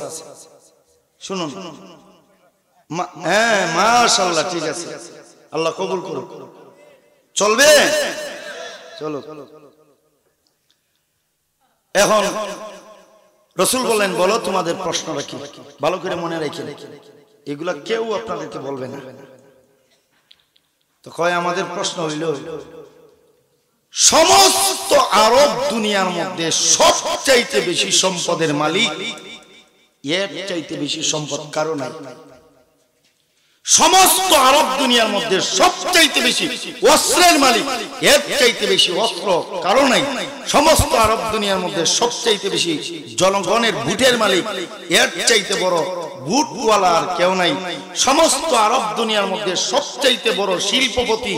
শুনুন। হ্যাঁ মাশাআল্লাহ, ঠিক আছে, আল্লাহ কবুল করুক। চলবে? চলো। এখন রাসূল বলেন, বলো তোমাদের প্রশ্নটা কি, ভালো করে মনে রেখে, এগুলা কেউ আপনাদেরকে বলবে না। তো কয় আমাদের প্রশ্ন হইল, সমস্ত আরব দুনিয়ার মধ্যে সবচাইতে বেশি সম্পদের মালিক, এর চাইতে বেশি সম্পদ কারো নাই। সমস্ত আরব দুনিয়ার মধ্যে সবচাইতে বেশি অস্ত্রের মালিক, এর চাইতে বেশি অস্ত্র কারো নাই। সমস্ত আরব দুনিয়ার মধ্যে সবচাইতে বেশি জনগণের ভোটের মালিক, এর চাইতে বড় ভোটওয়ালা আর কেউ নাই। সমস্ত আরব দুনিয়ার মধ্যে সবচাইতে বড় শিল্পপতি,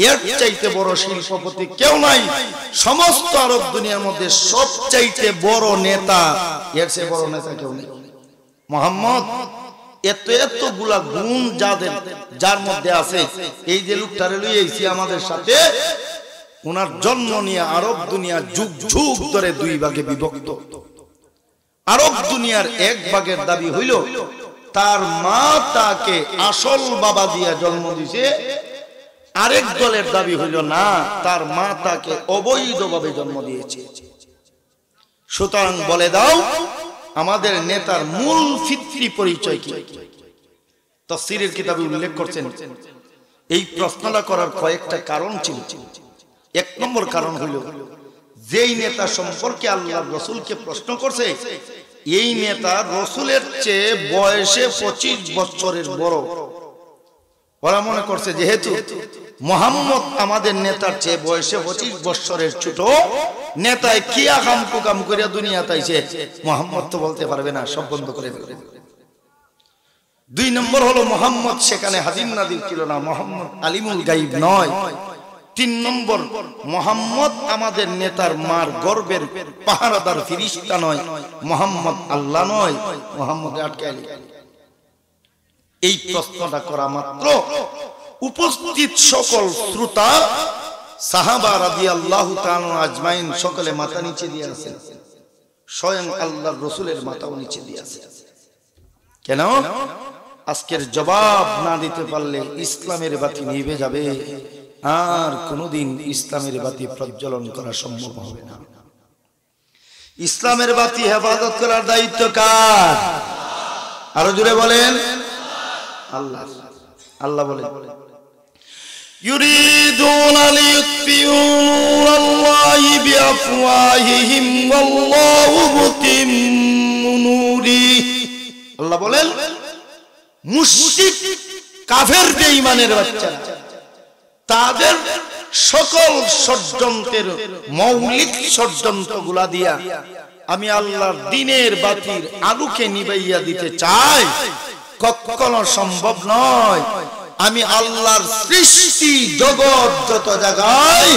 এর চাইতে বড় শিল্পপতি কেউ নাই। সমস্ত আরব দুনিয়ার মধ্যে সবচাইতে বড় নেতা, এর চেয়ে বড় নেতা কেউ নেই। মুহাম্মদ এত এতগুলা গুণ যার মধ্যে আছে, এই যে লোকটারে লইয়ে আইছি আমাদের সাথে, ওনার জন্ম নিয়ে আরব দুনিয়া যুগ যুগ ধরে দুই ভাগে বিভক্ত। আরব দুনিয়ার এক ভাগের দাবি হইল তার মা তাকে আসল বাবা দিয়া জন্ম দিছে, আরেক দলের দাবি হইল না, তার মা তাকে অবৈধভাবে জন্ম দিয়েছে। সুতরাং বলে দাও আমাদের নেতার মূল ফিতরি পরিচয় কি? তাফসীরের কিতাবে উল্লেখ করছেন, এই প্রশ্নটা করার কয়েকটা কারণ ছিল। এক নম্বর কারণ হইল, যেই নেতা সম্পর্কে আল্লাহর রাসূলকে প্রশ্ন করছে, এই নেতা রাসূলের চেয়ে বয়সে 25 বছরের বড়। ওরা মনে করছে যেহেতু মুহাম্মদ আমাদের নেতার চেয়ে বয়সে 25 বছরের ছোট, নেতায় কি আকাম কুকাম করিয়া দুনিয়াতে আইছে, মুহাম্মদ তো বলতে পারবে না, সব বন্ধ করে ফেলবে। দুই নম্বর হলো মুহাম্মদ সেখানে হাজির নাজির ছিল না, মুহাম্মদ আলিমুল গায়ব নয়। তিন নম্বর, মুহাম্মদ আমাদের নেতার মার গর্বের পাহারাদার ফেরেশতা নয়, মুহাম্মদ আল্লাহ নয়, মুহাম্মদ আটকাইলি। এই প্রশ্নটা করা মাত্র উপস্থিত সকল শ্রোতা সাহাবা রাদিয়াল্লাহু তাআলা আজমাইন সকলে মাথা নিচে দিয়ে আছেন, স্বয়ং আল্লাহর রাসূলের মাথাও নিচে দিয়ে আছে। কেন? আজকের জবাব না দিতে পারলে ইসলামের বাতি নিভে যাবে, আর কোনদিন ইসলামের বাতি প্রজ্বলন করা সম্ভব হবে না। ইসলামের বাতি হেফাজত করার দায়িত্ব কার? আরো জোরে বলেন, আল্লাহ। আল্লাহ বলেন, ইউরিদুনা লিইউতফিউ নূরাল্লাহি বিআফওয়াহিহিম ওয়াল্লাহু মুতিম্মু নূরিহি। আল্লাহ বলেন, মুশরিক কাফের বেঈমানের বাচ্চারা তাদের সকল ষড়যন্ত্রের মৌলিক ষড়যন্ত্রগুলা দিয়া আমি আল্লাহর দ্বীনের বাতির আলোকে নিভাইয়া দিতে চাই, কখনো সম্ভব নয়। আমি আল্লাহর সৃষ্টি জগৎ যত জায়গায়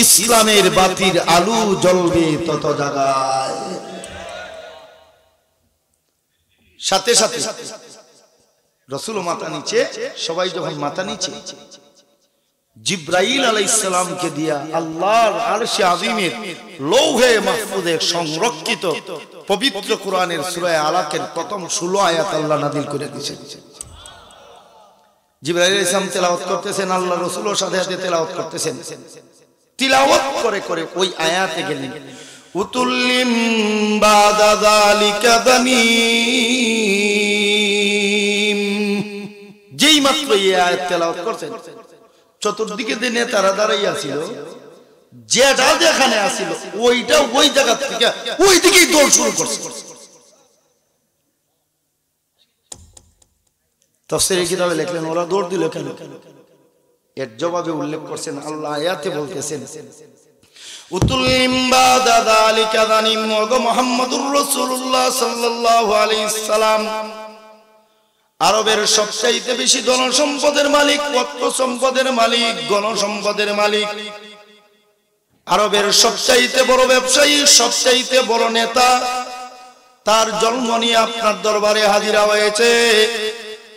ইসলামের বাতির আলো জ্বলবে তত জায়গায়। সাথে সাথে রাসূল মাথা নিচে, সবাই যখন মাথা নিচে, জিবরাইল আলাইহিস সালামকে দিয়া আল্লাহর আরশে আযীমের লৌহে মাহফুজে সংরক্ষিত পবিত্র কোরআনের সূরা আলাকের প্রথম 16 আয়াত আল্লাহ নাযিল করে দিয়েছেন। জিবরাইল আলাইহিস সালাম তেলাওয়াত করতেছেন, আল্লাহ রাসূলের সাথে সাথে তেলাওয়াত করতেছেন। তিলাওয়াত করে করে ওই আয়াতে গেলেন, উতুল্লিম বাদা যালিকা দানিম। যেই মাত্র এই আয়াত তেলাওয়াত করছেন, চতুর্দিকে যে নেতারা দাঁড়াইয়া ছিল, যেটা যেখানে আসিল ওইটা ওই জায়গা থেকে ওই দিকেই দৌড় শুরু করছে। তাফসীরের কিতাবে লিখলেন, ওরা দৌড় দিল কেন? এর জবাবে উল্লেখ করছেন, আল্লাহ আয়াতে বলতেছেন, উতুল্লিম বাদা যালিকা দানিম। ওগো মুহাম্মদুর রাসূলুল্লাহ সাল্লাল্লাহু আলাইহি সাল্লাম আরবের সবচাইতে বেশি ধন সম্পদের মালিক, অর্থ সম্পদের মালিক, গণ সম্পদের মালিক, আরবের সবচাইতে বড় ব্যবসায়ী, সবচাইতে বড় নেতা, তার জন্ম নিয়ে আপনার দরবারে হাজিরা হয়েছে।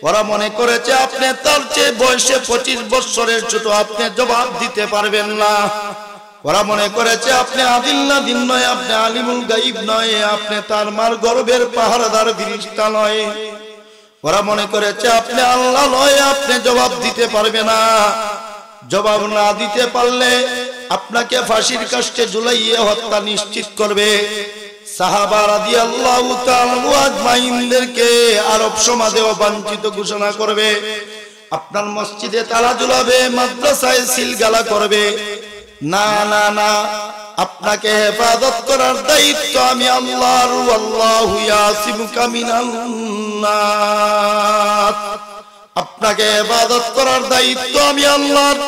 ওরা মনে করেছে আপনি তার চেয়ে বয়সে 25 বছরের ছোট, আপনি জবাব দিতে পারবেন না। ওরা মনে করেছে আপনি আদিল নাদিন নয়, আপনি আলিমুল গাইব নয়, আপনি তার মার গর্বের পাহারাদার ফেরেশতা নয়। ওরা মনে করেছে আপনি আল্লাহ নয়, আপনি জবাব দিতে পারবে না। জবাব না দিতে পারলে আপনাকে ফাঁসির কাস্টে ঝুলাইয়ে হত্যা নিশ্চিত করবে। সাহাবা রাদিয়াল্লাহু তাআলা আজমাইনদেরকে আরব সমাজে অবাঞ্ছিত ঘোষণা করবে, আপনার মসজিদে তালা ঝুলাবে, মাদ্রাসায় সিলগালা করবে। না না না, আপনাকে হেফাজত করার দায়িত্ব আমি আল্লাহর। আল্লাহু ইয়াসিমুকা মিনান নাস, আপনাকে হেফাজত করার দায়িত্ব আমি আল্লাহর।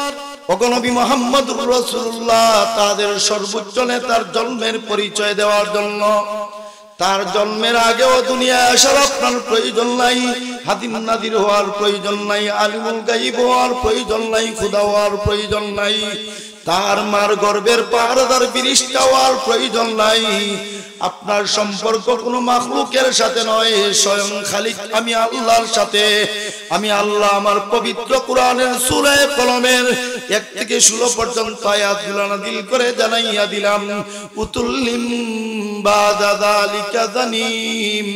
ওগো নবী মুহাম্মদুর রাসূলুল্লাহ তাদের সর্বোচ্চ নেতার জন্মের পরিচয় দেওয়ার জন্য, তার জন্মের আগেও দুনিয়ায় আসার আপনার প্রয়োজন নাই, হাদিম নাদির হওয়ার প্রয়োজন নাই, আলিমুল গাইব হওয়ার প্রয়োজন নাই, খুদা হওয়ার প্রয়োজন নাই, তার মার গর্বের পাহারাদার ফেরেশতা হওয়ার প্রয়োজন নাই। আপনার সম্পর্ক কোনো মাখলুকের সাথে নয়, স্বয়ং খালিক আমি আল্লাহর সাথে। আমি আল্লাহ আমার পবিত্র কোরআনের সূরা কলমের 1 থেকে 16 পর্যন্ত আয়াতগুলো নাযিল করে জানাইয়া দিলাম। উতুল্লিম বাদা যালিকা জানিম,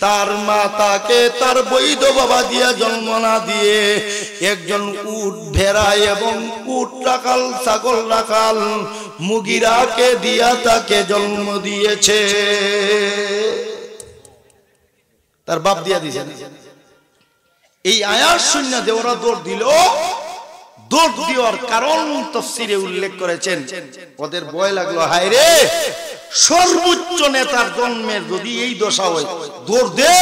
তার মা তাকে তার বৈধ বাবা দিয়া জন্ম না দিয়ে একজন উট ভেড়া এবং উট রাখাল, ছাগল রাখাল, মুগিরাকে দিয়া তাকে জন্ম দিয়েছে। তার বাপ দিয়া দিয়েছে। এই আয়াত শুনে যে ওরা দৌড় দিল, দৌড় দেওয়ার কারণ তাফসীরে উল্লেখ করেছেন। ওদের ভয় লাগলো, হায় রে, সর্বোচ্চ নেতার জন্মের যদি এই দশা হয়, দৌড় দে,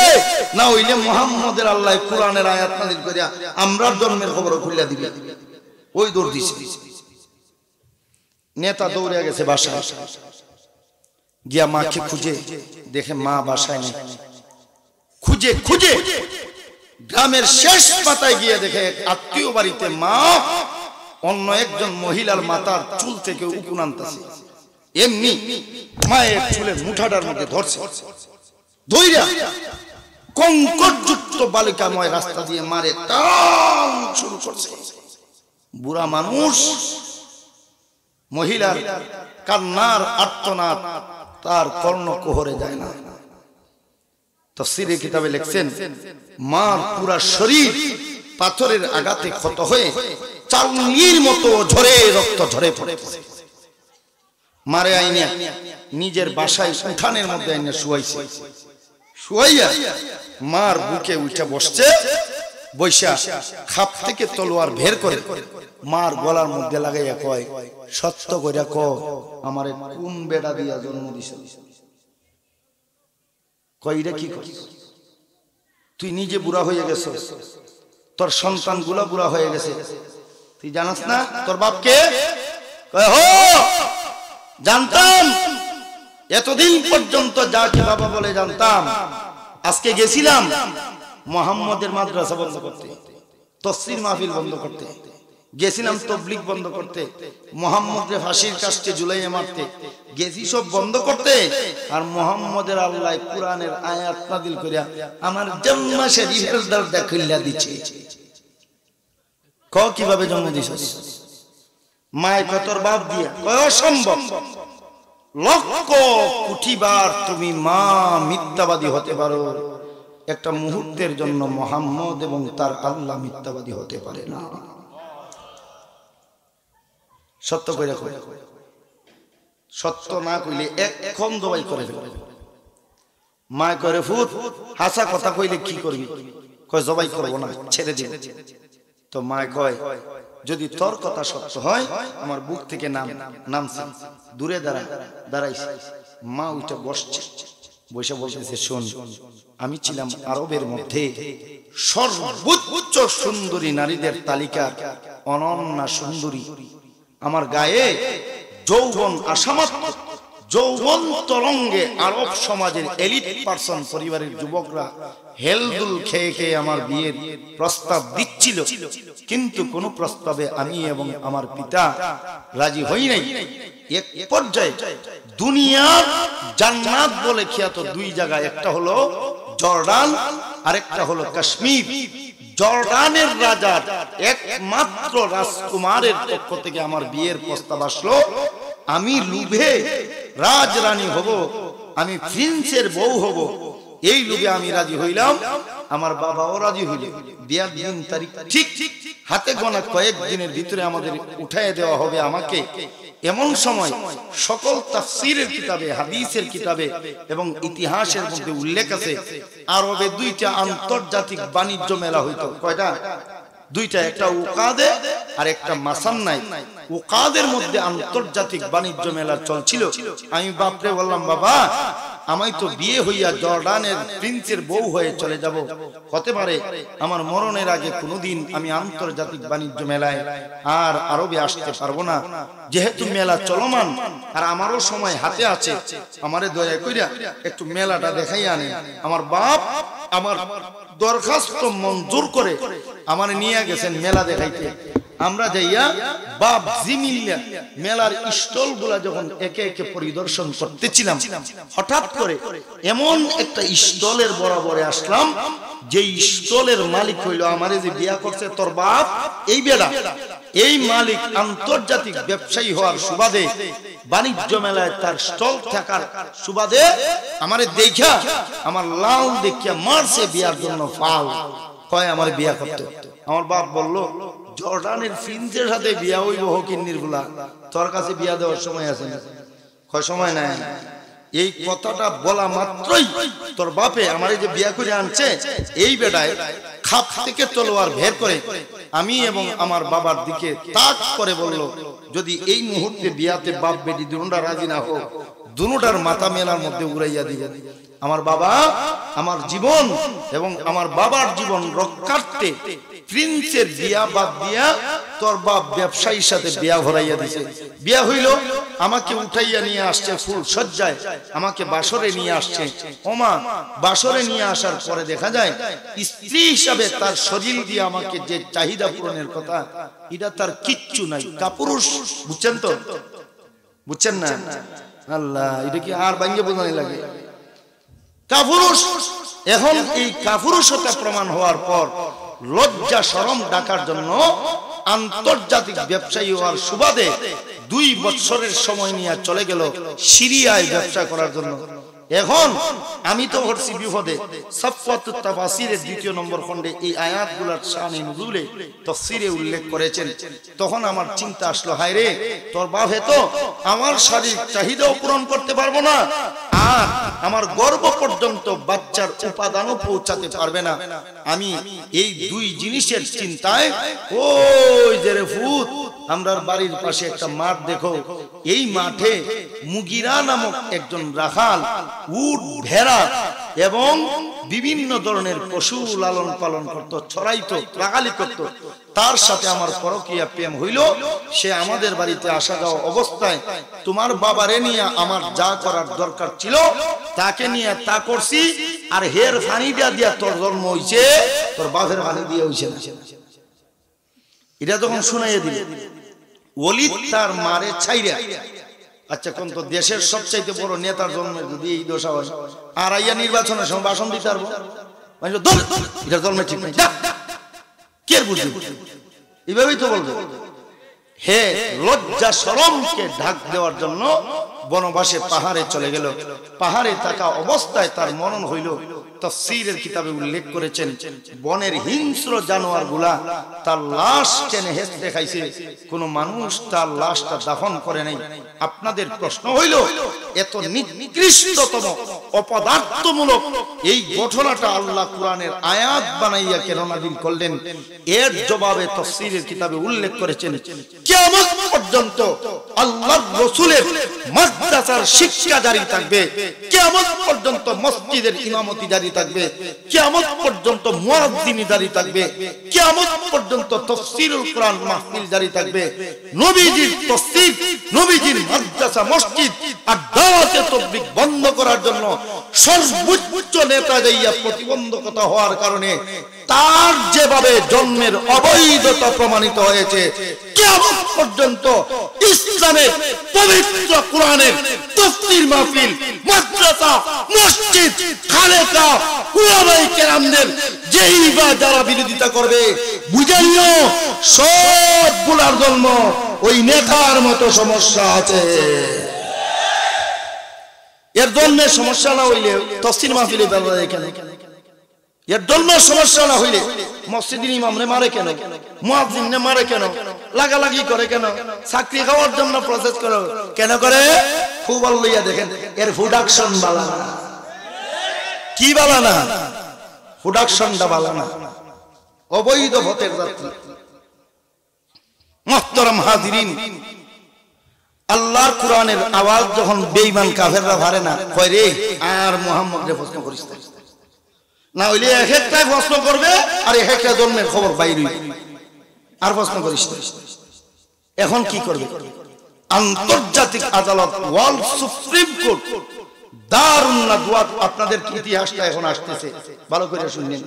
না হইলে মুহাম্মদের আল্লাহ কোরআনের আয়াত নাযিল করিয়া আমরার জন্মের খবর খুলে দিবে। ওই দৌড় দিছে। নেতা দৌড়ে গেছে বাসায়, গিয়া মাকে খুঁজে দেখে মা বাসায় নেই। খুঁজে খুঁজে গ্রামের শেষ পাতায় গিয়ে দেখে আত্মীয় বাড়িতে মা অন্য একজন মহিলার মাথার চুল থেকে উকুন আনতেছে। এমনি মায়ের চুলের মুঠাটার মধ্যে ধরছে, ধইরা কঙ্করযুক্ত বালিকাময় রাস্তা দিয়ে মারে টান শুরু করছে। বুড়া মানুষ, মহিলার কান্নার আর্তনাদ তার কর্ণকুহরে যায় না। তাফসীরে কিতাবে লিখছেন, মার পুরা শরীর পাথরের আঘাতে ক্ষত হয়ে চাউনির মতো ঝরে রক্ত ঝরে পড়েছে। মারে আইনা নিজের বাসায় উঠানের মধ্যে আইনা শুয়াইছে। শুয়াইয়া মার বুকে উঠে বসছে। বৈশা খাপ থেকে তলোয়ার বের করে মার গলার মধ্যে লাগাইয়া কয়, সত্য কইরা ক, আমারে কোন বেটা দিয়া জন্ম দিছ? কইরা কি কই, তুই নিজে বুড়া হয়ে গেছিস, তোর সন্তানগুলো বুড়া হয়ে গেছে, তুই জানাস না তোর বাপকে? কয়, হো জানতাম, এতদিন পর্যন্ত যাকে বাবা বলে জানতাম। আজকে গেছিলাম মুহাম্মদের মাদ্রাসা বন্ধ করতে, তাফসীর মাহফিল বন্ধ করতে, গেছিলাম তাবলীগ বন্ধ করতে, মুহাম্মদের ফাঁসির কাস্টে ঝুলাইয়া মারতে গেছি, সব বন্ধ করতে। আর মুহাম্মদের আল্লাহ কোরআনের আয়াত নাযিল করিয়া আমার জন্ম শরীফের দরজা খুইলা দিছে। ক কিভাবে জন্ম দিছস? মায় কয় তোর বাপ দিয়া। কয় অসম্ভব, লক্ষ কোটিবার তুমি মা মিথ্যাবাদী হতে পারো, একটা মুহূর্তের জন্য মুহাম্মদ এবং তার আল্লাহ মিথ্যাবাদী হতে পারে না। সত্য কইরা কই, সত্য না কইলে এখন জবাই করে ফেলবে। মা করে ফুট, হাসা কথা কইলে কি করবি? কয় জবাই করব না, ছেড়ে দে। তো মা কয়, যদি তোর কথা সত্য হয় আমার বুক থেকে নামছে, দূরে দাঁড়াইছে। মা উঠে বসছে, বসে বলতেছে, শোন, আমি ছিলাম আরবের মধ্যে সর্বোচ্চ সুন্দরী নারীদের তালিকার অনন্যা সুন্দরী। আমার গায়ে যৌবন আসামাত্র, যৌবন তরঙ্গে আরব সমাজের এলিট পার্সন পরিবারের যুবকরা হেলদুল খেয়ে খেয়ে আমার বিয়ের প্রস্তাব দিচ্ছিল, কিন্তু কোন প্রস্তাবে আমি এবং আমার পিতা রাজি হই নাই। এক পর্যায়ে দুনিয়ার জান্নাত বলে খ্যাত দুই জায়গা, একটা হলো জর্ডান আর একটা হলো কাশ্মীর। জর্ডানের রাজার একমাত্র রাজকুমারের পক্ষ থেকে আমার বিয়ের প্রস্তাব আসলো, আমি লুভে রাজরানী হব, আমি প্রিন্সের বউ হব, এই লোভে আমি রাজি হইলাম। আমার বাবাও রাজি হইল। বিয়ার দিন তারিখ ঠিক হাতে গোনা কয়েকদিনের ভিতরে আমাদের উঠায় দেওয়া হবে আমাকে। এমন সময় সকল তাফসীরের কিতাবে, হাদিসের কিতাবে এবং ইতিহাসের মধ্যে উল্লেখ আছে আরবে 2টা আন্তর্জাতিক বাণিজ্য মেলা হইতো। কয়টা? 2টা, একটা উকাদে আর একটা মাসান্নায়। উকাদের মধ্যে আন্তর্জাতিক বাণিজ্য মেলা চলছিল। আমি বাপরে বললাম, বাবা আমায় তো বিয়ে হইয়া জর্ডানের প্রিন্সের বউ হয়ে চলে যাব, হতে পারে আমার মরণের আগে কোনোদিন আমি আন্তর্জাতিক বাণিজ্য মেলায় আর আরবে আসতে পারবো না। যেহেতু মেলা চলমান আর আমারও সময় হাতে আছে, আমারে দয়া কইরা একটু মেলাটা দেখাই আনে। আমার বাপ আমার দরখাস্ত মঞ্জুর করে আমার নিয়ে গেছেন মেলা দেখাইতে। আমরা যাইয়া বাপ জিমিল্লা মেলার স্টল গুলা যখন একে একে পরিদর্শন করতেছিলাম, হঠাৎ করে এমন একটা স্টলের বরাবরে আসলাম, যে স্টলের মালিক হইল আমারে যে বিয়া করছে তোর বাপ, এই বেড়া এই মালিক আন্তর্জাতিক ব্যবসায়ী হওয়ার সুবাদে, বাণিজ্য মেলায় তার স্টল থাকার সুবাদে আমারে দেখা, আমার লাল দেখিয়া মারছে বিয়ার জন্য ফাল, কয় আমার বিয়া করতে। আমার বাপ বলল, জর্ডানের প্রিন্সের সাথে বিয়া হইব হকিন্নির গুলা, তোর কাছে বিয়া দেওয়ার সময় আছে না? কয় সময় নাই। এই কথাটা বলা মাত্রই তোর বাপে আমার যে বিয়া করে আনছে, এই বেটায় খাপ থেকে তলোয়ার বের করে আমি এবং আমার বাবার দিকে তাক করে বলল, যদি এই মুহূর্তে বিয়াতে বাপ বেটি দুটা রাজি না হোক, দুটার মাথা মেলার মধ্যে উড়াইয়া দিবেন। আমার বাবা আমার জীবন এবং আমার বাবার জীবন রক্ষার্থে প্রিন্সের বিয়া বাদ দিয়া তোর বাপ ব্যবসায়ীর সাথে বিয়া ভরাইয়া দিছে। বিয়া হইল, আমাকে উঠাইয়া নিয়ে আসছে ফুল সজ্জায়, আমাকে বাসরে নিয়ে আসছে। ওমা, বাসরে নিয়ে আসার পরে দেখা যায় স্ত্রী হিসাবে তার শরীর দিয়ে আমাকে যে চাহিদা পূরণের কথা, এটা তার কিচ্ছু নাই। কাপুরুষ, বুঝছেন তো? বুঝছেন না? আল্লাহ, এটা কি আর ভাঙ্গে বোঝানি লাগে? কাপুরুষ। এখন এই কাপুরুষতা প্রমাণ হওয়ার পর লজ্জা শরম ডাকার জন্য আন্তর্জাতিক ব্যবসায়ী হওয়ার সুবাদে 2 বছরের সময় নিয়ে চলে গেল সিরিয়ায় ব্যবসা করার জন্য। এখন আমি তো হচ্ছি বিপদে। সাফওয়াতুত তাফসীরের 2 নম্বর খণ্ডে এই আয়াতগুলোর শানে নুজুলে তাফসীরে উল্লেখ করেছেন। তখন আমার চিন্তা আসলো, হায় রে, তোর বাপ তো আমার শারীরিক চাহিদাও পূরণ করতে পারবো না, আর আমার গর্ভ পর্যন্ত বাচ্চার উপাদানও পৌঁছাতে পারবে না। আমি এই 2 জিনিসের চিন্তায়, ওই যে রে ফুত, আমরার বাড়ির পাশে একটা মাঠ দেখো, এই মাঠে মুগিরা নামক একজন রাখাল উট, ভেড়া এবং বিভিন্ন ধরনের পশু লালন পালন করত, ছড়াইতো, রাগালি করত। তার সাথে আমার পরকীয়া প্রেম হইল। সে আমাদের বাড়িতে আসা যাওয়া অবস্থায় তোমার বাবারে নিয়ে আমার যা করার দরকার ছিল তাকে নিয়ে তা করছি, আর হের ফানি দিয়া তোর জন্ম হইছে, তোর বাপের ফানি দিয়ে হইছে না। এটা যখন শুনাইয়া দিল, ওলিদ তার মারে ছাইরা, আচ্ছা কোন তো দেশের সবচাইতে বড় নেতার জন্ম যদি এই দশা হয়, আর আইয়া নির্বাচনের সময় ভাষণ দিতে পারবো? এটা জন্মে ঠিক নাই, কে বুঝবে? এইভাবেই তো বলবে। হে লজ্জা শরমকে ঢাক দেওয়ার জন্য বনবাসে পাহাড়ে চলে গেল। পাহাড়ে থাকা অবস্থায় তার মরণ হইল। তাফসীরের কিতাবে উল্লেখ করেছেন, বনের হিংস্র জানোয়ার গুলা তার লাশ টেনে হেঁটে খাইছে, কোন মানুষ তার লাশটা দাফন করে নাই। আপনাদের প্রশ্ন হইল, এত নিকৃষ্টতম অপদার্থমূলক এই ঘটনাটা আল্লাহ কোরআনের আয়াত বানাইয়া কেন নাযিল করলেন? এর জবাবে তাফসীরের কিতাবে উল্লেখ করেছেন, কিয়ামত পর্যন্ত আল্লাহর রাসূলের মাদ্রাসার শিক্ষা জারি থাকবে, কিয়ামত পর্যন্ত মসজিদের ইমামতি জারি থাকবে, কিয়ামত পর্যন্ত মুয়াজ্জিনি জারি থাকবে, কিয়ামত পর্যন্ত তাফসীরুল কোরআন মাহফিল জারি থাকবে। নবীজির তাফসীর, নবীজির মাদ্রাসা, মসজিদ আর দাওয়াতে তাবলীগ বন্ধ করার জন্য সর্বোচ্চ নেতা যাইয়া প্রতিবন্ধকতা হওয়ার কারণে তার যেভাবে জন্মের অবৈধতা প্রমাণিত হয়েছে, কিয়ামত পর্যন্ত ইসলামের পবিত্র কোরআনের তাফসীর মাহফিল, মাদ্রাসা, মসজিদ, খানেকা, উলামায়ে কেরামদের যেই বা যারা বিরোধিতা করবে, বুঝে নিও সবগুলার জন্ম ওই নেতার মতো সমস্যা আছে। এর জন্য সমস্যা না হইলে তাফসীর মাহফিলে বেলা এখানে, এর জন্য সমস্যা না হইলে মসজিদের ইমামরে মারে কেন, মুয়াজ্জিনরে মারে কেন, লাগালাগি করে কেন, চাকরি খাওয়ার জন্য প্রসেস করে কেন করে? ফুটবল লইয়া দেখেন, এর প্রোডাকশন বালা না। কি বালা না? প্রোডাকশনটা বালা না, অবৈধ ভোটের যাত্রী। মুহতারাম হাজিরিন, আল্লাহর কোরআনের আওয়াজ যখন বেঈমান কাফেররা ভারে না, কয় রে আর মুহাম্মদরে প্রশ্ন করিস না, হইলে এক একটাই প্রশ্ন করবে আর এক একটা জন্মের খবর বাইরে আর প্রশ্ন করিস। এখন কি করবে? আন্তর্জাতিক আদালত, ওয়ার্ল্ড সুপ্রিম কোর্ট, দারুন নাদওয়াত, আপনাদের ইতিহাসটা এখন আসতেছে, ভালো করে শুনবেন।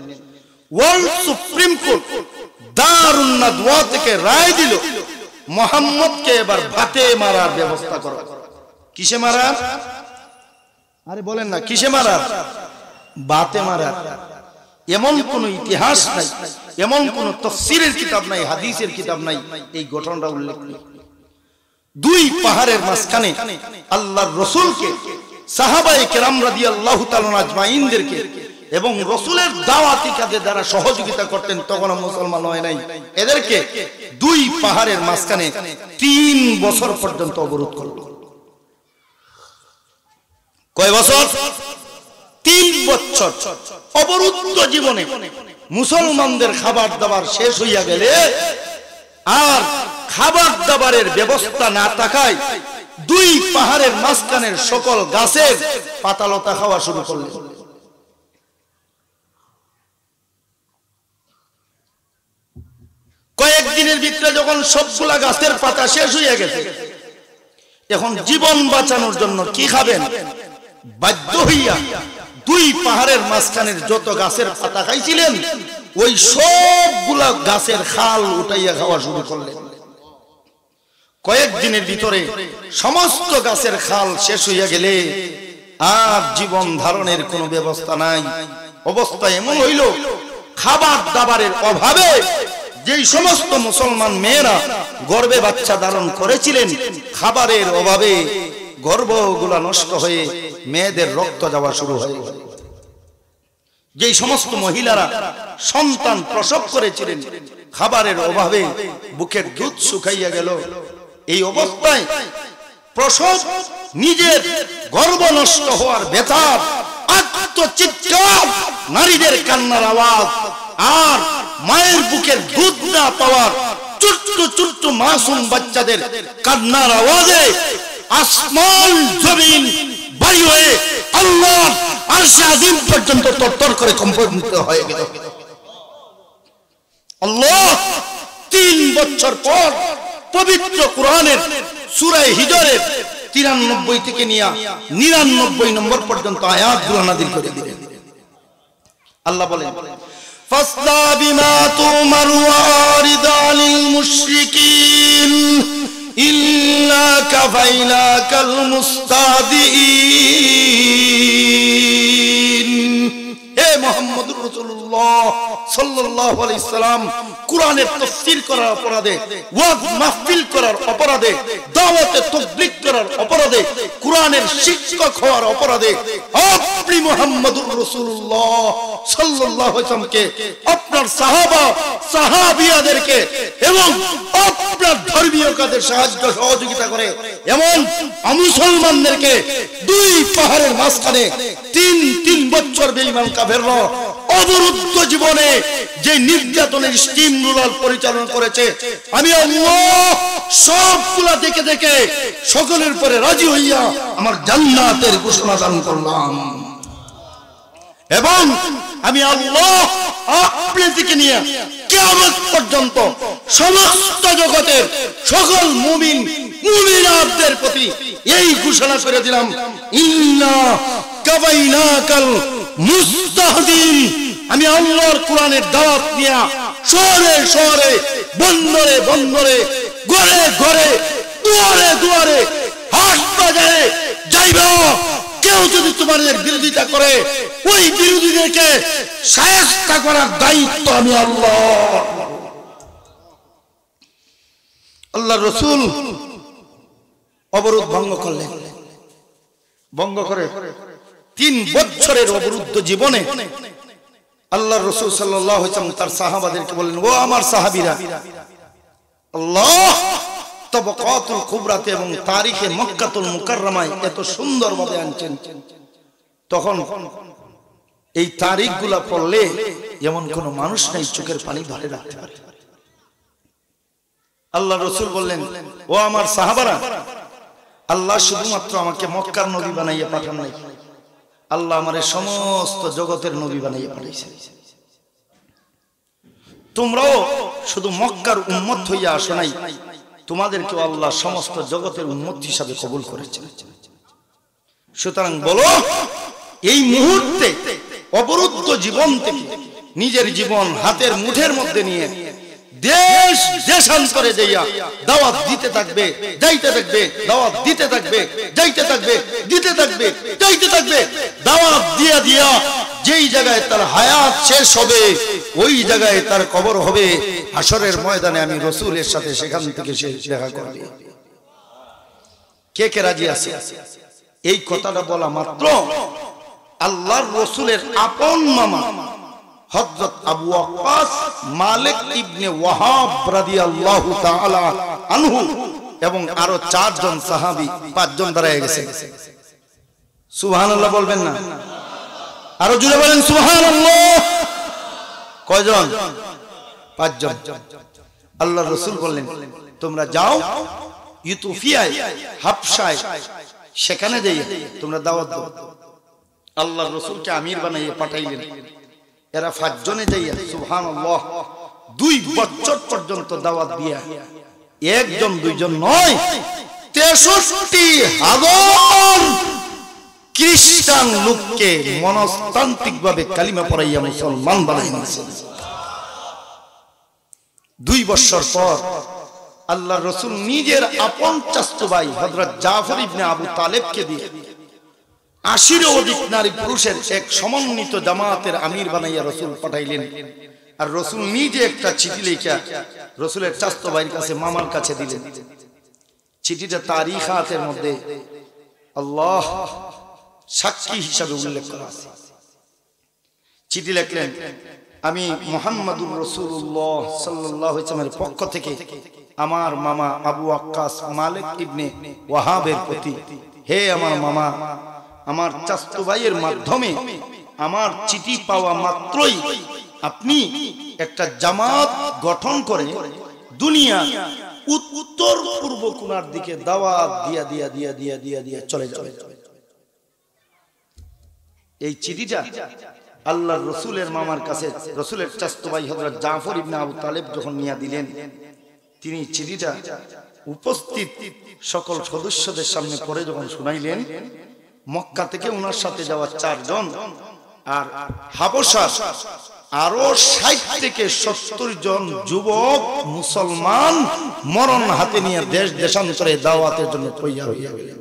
ওয়ার্ল্ড সুপ্রিম কোর্ট দারুন নাদওয়াত থেকে রায় দিল মুহাম্মদকে এবার ভাতে মারার ব্যবস্থা করো। কিসে মারার? আরে বলেন না, কিসে মারার? ভাতে মারার। এমন কোন ইতিহাস নাই, এমন কোন তাফসীরের কিতাব নাই, হাদিসের কিতাব নাই এই ঘটনাটা উল্লেখ নেই। দুই পাহাড়ের মাঝখানে আল্লাহর রাসূলকে, সাহাবায়ে কেরাম রাদিয়াল্লাহু তাআলা আজমাইনদেরকে এবং রাসূলের দাওয়াতি কাজে যারা সহযোগিতা করতেন, তখন মুসলমান হয় নাই, এদেরকে দুই পাহাড়ের মাঝখানে 3 বছর পর্যন্ত অবরোধ করলো। কয় বছর? 3 বছর অবরুদ্ধ জীবনে মুসলমানদের খাবার দাবার শেষ হইয়া গেলে আর খাবার দাবারের ব্যবস্থা না থাকায় দুই পাহাড়ের মাঝখানের সকল গাছের পাতালতা খাওয়া শুরু করলেন। কয়েকদিনের ভিতরে যখন সবগুলা গাছের পাতা শেষ হইয়া গেছে, এখন জীবন বাঁচানোর জন্য কি খাবেন? বাধ্য হইয়া দুই পাহাড়ের মাঝখানের যত গাছের পাতা খাইছিলেন ওই সবগুলা গাছের খাল উঠাইয়া খাওয়া শুরু করলেন। কয়েকদিনের ভিতরে সমস্ত গাছের খাল শেষ হইয়া গেলে আর জীবন ধারণের কোনো ব্যবস্থা নাই। অবস্থা এমন হইল, খাবার দাবারের অভাবে যেই সমস্ত মুসলমান মেয়েরা গর্ভে বাচ্চা ধারণ করেছিলেন, খাবারের অভাবে গর্ভগুলা নষ্ট হয়ে মেয়েদের রক্ত যাওয়া শুরু হয়ে গেল। যেই সমস্ত মহিলারা সন্তান প্রসব করেছিলেন, খাবারের অভাবে বুকের দুধ শুকাইয়া গেল। এই অবস্থায় প্রসব, নিজের গর্ভ নষ্ট হওয়ার ব্যথা, আত্মচিৎকার, নারীদের কান্নার আওয়াজ আর মায়ের বুকের দুধ না পাওয়ার ছোট্ট ছোট্ট মাসুম বাচ্চাদের কান্নার আওয়াজে আসমান জমিন বাড়ি হয়ে আল্লাহ আরশে আজিম পর্যন্ত তরতর করে কম্পিত হয়ে গেল। আল্লাহ 3 বছর পর পবিত্র কোরআনের সূরা হিজরের 93 থেকে নিয়ে 99 নম্বর পর্যন্ত আয়াতগুলো নাযিল করে দিলেন। আল্লাহ বলেন, ফাসদা বিমা তুমার ওয়ারিদ আনিল মুশরিকিন ইল্লা কাফাইনাকাল মুস্তাদিন। হে মুহাম্মদুর রাসূলুল্লাহ সাল্লাল্লাহু আলাইহি সাল্লাম, কোরআনের তাফসীর করার অপরাধে, ওয়াজ মাহফিল করার অপরাধে, দাওয়াতে তাবলীগ করার অপরাধে, কোরআনের শিক্ষক হওয়ার অপরাধে আপনি মুহাম্মদুর রাসূলুল্লাহ সাল্লাল্লাহু আলাইহি সাল্লামকে, আপনার সাহাবা সাহাবিয়াদেরকে এবং আপনার ধর্মীয় কাজে সাহায্য সহযোগিতা করে এমন মুসলমানদেরকে দুই পাহাড়ের মাঝখানে 3 বছর বেঈমান কাফেররা অবরুদ্ধ জীবনে যে নির্যাতনের স্টিম রুলার পরিচালনা করেছে, আমি আল্লাহ সবগুলা দেখে দেখে সকলের পরে রাজি হইয়া আমার জান্নাতের ঘোষণা দান করলাম। এবং আমি আল্লাহ আপনাদেরকে নিয়ে কিয়ামত পর্যন্ত সমস্ত জগতের সকল মুমিন মুমিনাতদের প্রতি এই ঘোষণা করে দিলাম, ইন্না কাফাইনাকাল মুস্তাহদিন। আমি আল্লাহর কোরআনের দাওয়াত নিয়ে শহরে শহরে, বন্দরে বন্দরে, ঘরে ঘরে দুয়ারে দুয়ারে হাট বাজারে যাইবা। কেউ যদি তোমাদের বিরোধিতা করে ওই বিরোধীদেরকে শায়েস্তা করার দায়িত্ব আমি আল্লাহ। আল্লাহ রাসূল অবরোধ ভঙ্গ করলেন। ভঙ্গ করে 3 বছরের অবরুদ্ধ জীবনে আল্লাহর রাসূল সাল্লাল্লাহু আলাইহি ওয়াসাল্লাম তার সাহাবাদেরকে বললেন, ও আমার সাহাবীরা, আল্লাহ তাবাকাতুল কুবরাতে এবং তারিখে মক্কাতুল মুকাররমায় এত সুন্দরভাবে আনছেন। তখন এই তারিখগুলা পড়লে এমন কোন মানুষ নাই চোখের পানি ধরে রাখতে পারে। আল্লাহ রাসূল বললেন, ও আমার সাহাবারা, আল্লাহ শুধুমাত্র আমাকে মক্কার নবী বানাইয়া পাঠান নাই, আল্লাহ আমারে সমস্ত জগতের নবী বানাইয়া পাঠাইছে। তোমরাও শুধু মক্কার উম্মত হইয়া আসো নাই, তোমাদেরকে আল্লাহ সমস্ত জগতের উম্মত হিসাবে কবুল করেছেন। সুতরাং বলো, এই মুহূর্তে অবরুদ্ধ জীবন থেকে নিজের জীবন হাতের মুঠের মধ্যে নিয়ে দেশ দেশান্তরে যাইয়া দাওয়াত দিতে থাকবে, যাইতে থাকবে, দাওয়াত দিতে থাকবে, যাইতে থাকবে, দিতে থাকবে, যাইতে থাকবে, দাওয়াত দিয়া দিয়া যেই জায়গায় তার হায়াত শেষ হবে ওই জায়গায় তার কবর হবে। হাসরের ময়দানে আমি রাসূলের সাথে সেখান থেকে সে দেখা করবে। কে কে রাজি আছে? এই কথাটা বলা মাত্র আল্লাহর রাসূলের আপন মামা হযরত আবু ওয়াক্কাস মালিক ইবনে ওয়াহাব রাদিয়াল্লাহু তাআলা আনহু এবং আরো 4 জন সাহাবী, 5 জন দাঁড়ায় গেছে। সুবহানাল্লাহ বলবেন না? আরো জোরে বলেন সুবহানাল্লাহ। কয়জন? 5 জন। আল্লাহর রাসূল বললেন, তোমরা যাও ইউতুফিয়ায়, হাবশায়, সেখানে যাইয়া তোমরা দাওয়াত দাও। আল্লাহর রাসূলকে আমির বানাইয়া পাঠাইলেন। এরা 5 জনে যাইয়া সুবহানাল্লাহ 2 বছর পর্যন্ত দাওয়াত দিয়া একজন দুইজন নয় 63,000 খ্রিস্টান লোককে মনস্তান্ত্রিক ভাবে কালিমা পড়াইয়া মুসলমান বানাইছেন। 2 বছর পর আল্লাহর রাসূল নিজের আপন চাচা ভাই হযরত জাফর ইবনে আবু তালেবকে দিয়ে 80 অধিক নারী পুরুষের এক সমন্বিত জামাতের আমির বানাইয়া রাসূল পাঠাইলেন। আর রাসূল নিজে একটা চিঠি লিখা রাসূলের চাচা ভাইয়ের কাছে, মামার কাছে দিলেন। চিঠিটা তারিখাতের মধ্যে আল্লাহ সাক্ষী হিসাবে উল্লেখ করা আছে। চিঠি লিখলেন, আমি মুহাম্মাদুর রাসূলুল্লাহ সাল্লাল্লাহু আলাইহি ওয়াসাল্লামের পক্ষ থেকে আমার মামা আবু ওয়াক্কাস মালিক ইবনে ওয়াহাবের প্রতি, হে আমার মামা, আমার চাচা ভাইয়ের মাধ্যমে আমার চিঠি পাওয়া মাত্রই আপনি একটা জামাত গঠন করে দুনিয়া উত্তর পূর্ব কোণার দিকে দাওয়াত দিয়া দিয়া দিয়া দিয়া দিয়া দিয়া চলে যাবে। এই চিঠিটা আল্লাহর রাসূলের মামার কাছে রাসূলের চাচা ভাই হযরত জাফর ইবনে আবু তালেব যখন নিয়ে দিলেন, তিনি চিঠিটা উপস্থিত সকল সদস্যদের সামনে পড়ে যখন শুনাইলেন, মক্কা থেকে ওনার সাথে যাওয়া 4 জন আর হাবশার আরো 60 থেকে 70 জন যুবক মুসলমান মরণ হাতে নিয়ে দেশ দেশান্তরে দাওয়াতের জন্য তৈরি হইয়া গেলেন।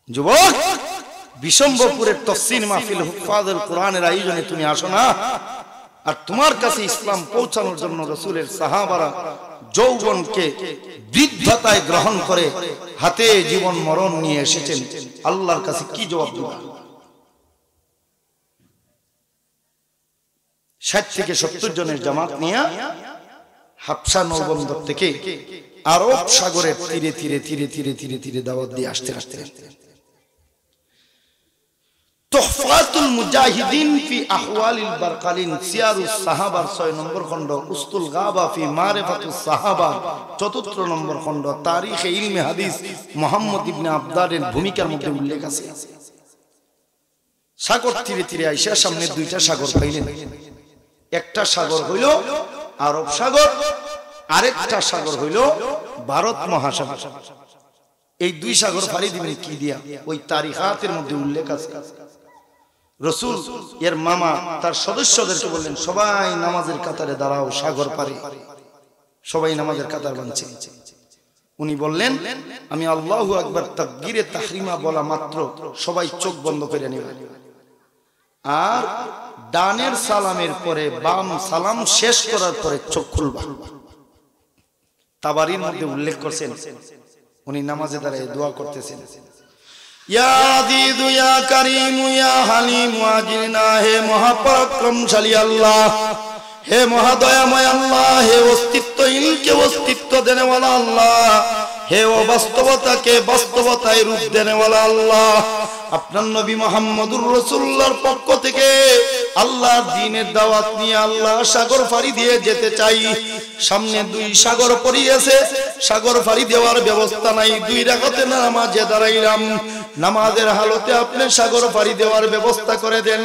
যুবক, বিশম্বপুরের তাফসীর মাহফিল হুফাজুল কোরআনের আয়োজনে তুমি আসো না, আর তোমার কাছে ইসলাম পৌঁছানোর জন্য রাসূলের সাহাবারা যৌবনকে বৃদ্ধতায় গ্রহণ করে হাতে জীবন মরণ নিয়ে এসেছেন। আল্লাহর কাছে কি জবাব দিবা? 60 থেকে 70 জনের জামাত নিয়ে হাবশা নৌবন্দর থেকে আরব সাগরের তীরে তীরে তীরে তীরে তীরে তীরে দাওয়াত দিয়ে আসতে আসতে তুহফাতুল মুজাহিদিন ফি আহওয়ালিল বারকালিন, সিয়ারুস সাহাবার 6 নম্বর খণ্ড, উস্তুল গাবা ফি মারিফাতুস সাহাবা 44 নম্বর খণ্ড, তারিখে ইলমে হাদিস মুহাম্মদ ইবনে আবদারের ভূমিকার মধ্যে উল্লেখ আছে। সাগর তীরে তীরে আইসা সামনে 2টা সাগর পাইলেন। একটা সাগর হইল আরব সাগর, আরেকটা সাগর হইল ভারত মহাসাগর। এই 2 সাগর পাড়ি দিবেন কি দিয়া? ওই তারিখাতের মধ্যে উল্লেখ আছে। রাসূল এর মামা তার সদস্যদেরকে বললেন, সবাই নামাজের কাতারে দাঁড়াও সাগর পারে। সবাই নামাজের কাতার বাঁধছে। উনি বললেন, আমি আল্লাহু আকবার তাকবীরে তাহরিমা বলা মাত্র সবাই চোখ বন্ধ করে নেবে, আর ডানের সালামের পরে বাম সালাম শেষ করার পরে চোখ খুলবা। তাবারির মধ্যে উল্লেখ করছেন, উনি নামাজে দাঁড়িয়ে দোয়া করতেছেন, ইয়া আযীজ ইয়া কারীম ইয়া হালিম ওয়াজিনা, হে মহাপরাক্রমশালী আল্লাহ, হে মহাদয়াময় আল্লাহ, হে অস্তিত্বহীনকে অস্তিত্ব দেনেওয়ালা আল্লাহ, হে অবাস্তবতাকে বাস্তবতায় রূপ দেনেওয়ালা আল্লাহ, আপনার নবী মুহাম্মদুর রাসূলুল্লাহর পক্ষ থেকে আল্লাহর দ্বীনের দাওয়াত নিয়ে আল্লাহ সাগর ফাড়ি দিয়ে যেতে চাই। সামনে 2 সাগর পড়িয়েছে, সাগর ফাড়ি দেওয়ার ব্যবস্থা নাই, 2 রাকাতে নামাজে দাঁড়াইলাম, নামাজের হালতে আপনি সাগর ফাড়ি দেওয়ার ব্যবস্থা করে দেন।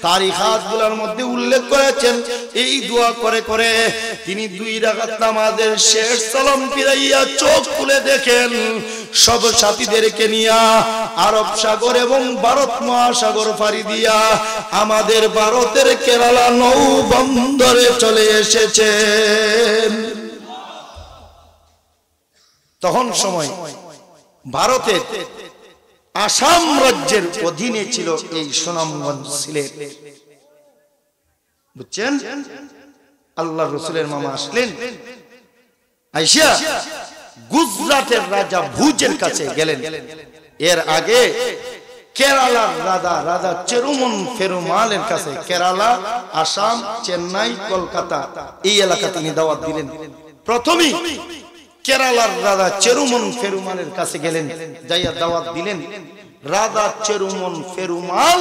তারিখাতগুলোর মধ্যে উল্লেখ করেছেন, এই দোয়া করে করে তিনি 2 রাকাত নামাজের শেষ সালাম ফিরাইয়া চোখ খুলে দেখেন সব সাথীদেরকে নিয়া আরব সাগর এবং ভারত মহাসাগর ফাড়ি দিয়া আমাদের ভারতের কেরালা নৌ বন্দরে চলে এসেছে। তখন সময় ভারতের আসাম রাজ্যের অধীনে ছিল এই সুনামগঞ্জ সিলেট। বুঝছেন? আল্লাহ রাসূলের মামা আসলেন, আইসা গুজরাটের রাজা ভুজের কাছে গেলেন। এর আগে কেরালার রাজা চেরুমন ফেরুমালের কাছে, কেরালা, আসাম, চেন্নাই, কলকাতা এই এলাকা তিনি দাওয়াত দিলেন। প্রথমেই কেরালার রাজা চেরুমন ফেরুমালের কাছে গেলেন, যাইয়া দাওয়াত দিলেন। রাজা চেরুমন ফেরুমাল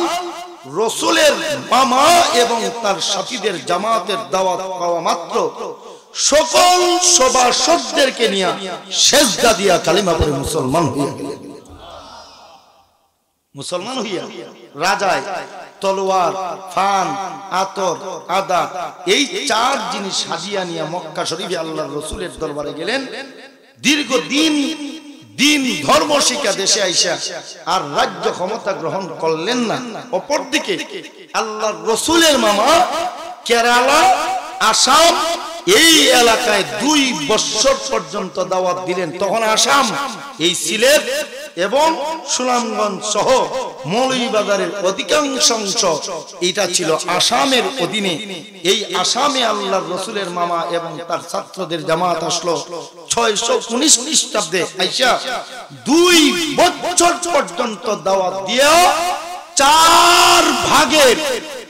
রাসূলের মামা এবং তার সাথীদের জামাতের দাওয়াত পাওয়া মাত্র সকল সভাসদদেরকে নিয়ে সেজদা দিয়া কালিমা পড়ে মুসলমান হইয়া গেলেন। মুসলমান হইয়া রাজায় তলোয়ার, ফান, আতর, আদা এই 4 জিনিস হাদিয়া নিয়ে মক্কা শরীফে আল্লাহর রাসূলের দরবারে গেলেন। দীর্ঘদিন দিন ধর্ম শিক্ষা দেশে আইসা আর রাজ্য ক্ষমতা গ্রহণ করলেন না। অপরদিকে আল্লাহর রাসূলের মামা কেরালা, আসাম এই এলাকায় 2 বছর পর্যন্ত দাওয়াত দিলেন। তখন আসাম, এই সিলেট এবং সুনামগঞ্জ সহ মৌলভীবাজারের অধিকাংশ অংশ এটা ছিল আসামের অধীনে। এই আসামে আল্লাহর রাসূলের মামা এবং তার ছাত্রদের জামাত আসলো 619 খ্রিস্টাব্দে আইসা 2 বছর পর্যন্ত দাওয়াত দিয়া 4 ভাগের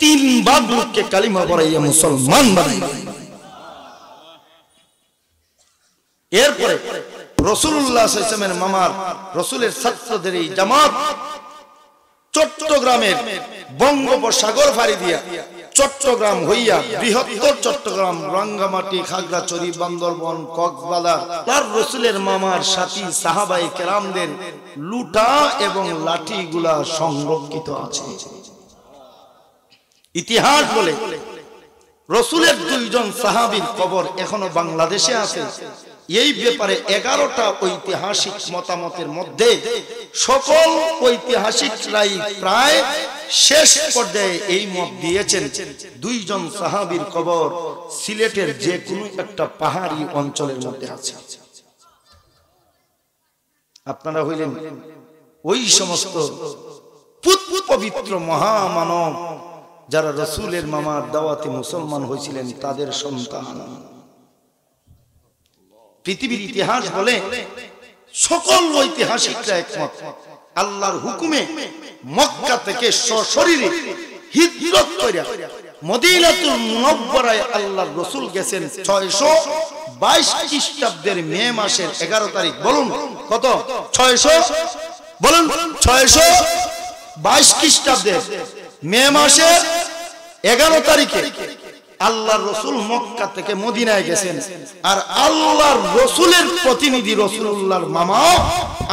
3 ভাগ লোককে কালিমা পড়াইয়া মুসলমান বানাইল। এরপরে রাসূলুল্লাহ সাল্লাল্লাহু আলাইহি ওয়াসাল্লামের মামার রাসূলের ছাত্রদের এই জামাত চট্টগ্রামের বঙ্গোপসাগর ফাড়ি দিয়া চট্টগ্রাম হইয়া বৃহত্তর চট্টগ্রাম, রাঙ্গামাটি, খাগড়াছড়ি, বান্দরবন, কক্সবাজার তার রাসূলের মামার সাথী সাহাবায়ে কেরামদের লুটা এবং লাঠিগুলা সংরক্ষিত আছে। ইতিহাস বলে রাসূলের 2 জন সাহাবীর কবর এখনো বাংলাদেশে আছে। এই ব্যাপারে 11টা ঐতিহাসিক মতামতের মধ্যে সকল ঐতিহাসিকরাই প্রায় শেষ পর্যায়ে এই মত দিয়েছেন 2 জন সাহাবীর কবর সিলেটের যে কোনো একটা পাহাড়ি অঞ্চলের মধ্যে আছে। আপনারা হইলেন ওই সমস্ত পবিত্র মহামানব যারা রাসূলের মামার দাওয়াতে মুসলমান হয়েছিলেন, তাদের সন্তান। পৃথিবীর ইতিহাস বলে সকল ঐতিহাসিকরা একমত, আল্লাহর হুকুমে মক্কা থেকে সশরীরে হিজরত কইরা মদিনাতুল মুনাওয়ারায় আল্লাহর রাসূল গেছেন 622 খ্রিস্টাব্দের মে মাসের 11 তারিখ। বলুন কত? 600 বলুন 622 খ্রিস্টাব্দের মে মাসের 11 তারিখে আল্লাহর রাসূল মক্কা থেকে মদিনায় গেছেন। আর আল্লাহর রাসূলের প্রতিনিধি রাসূলুল্লাহর মামা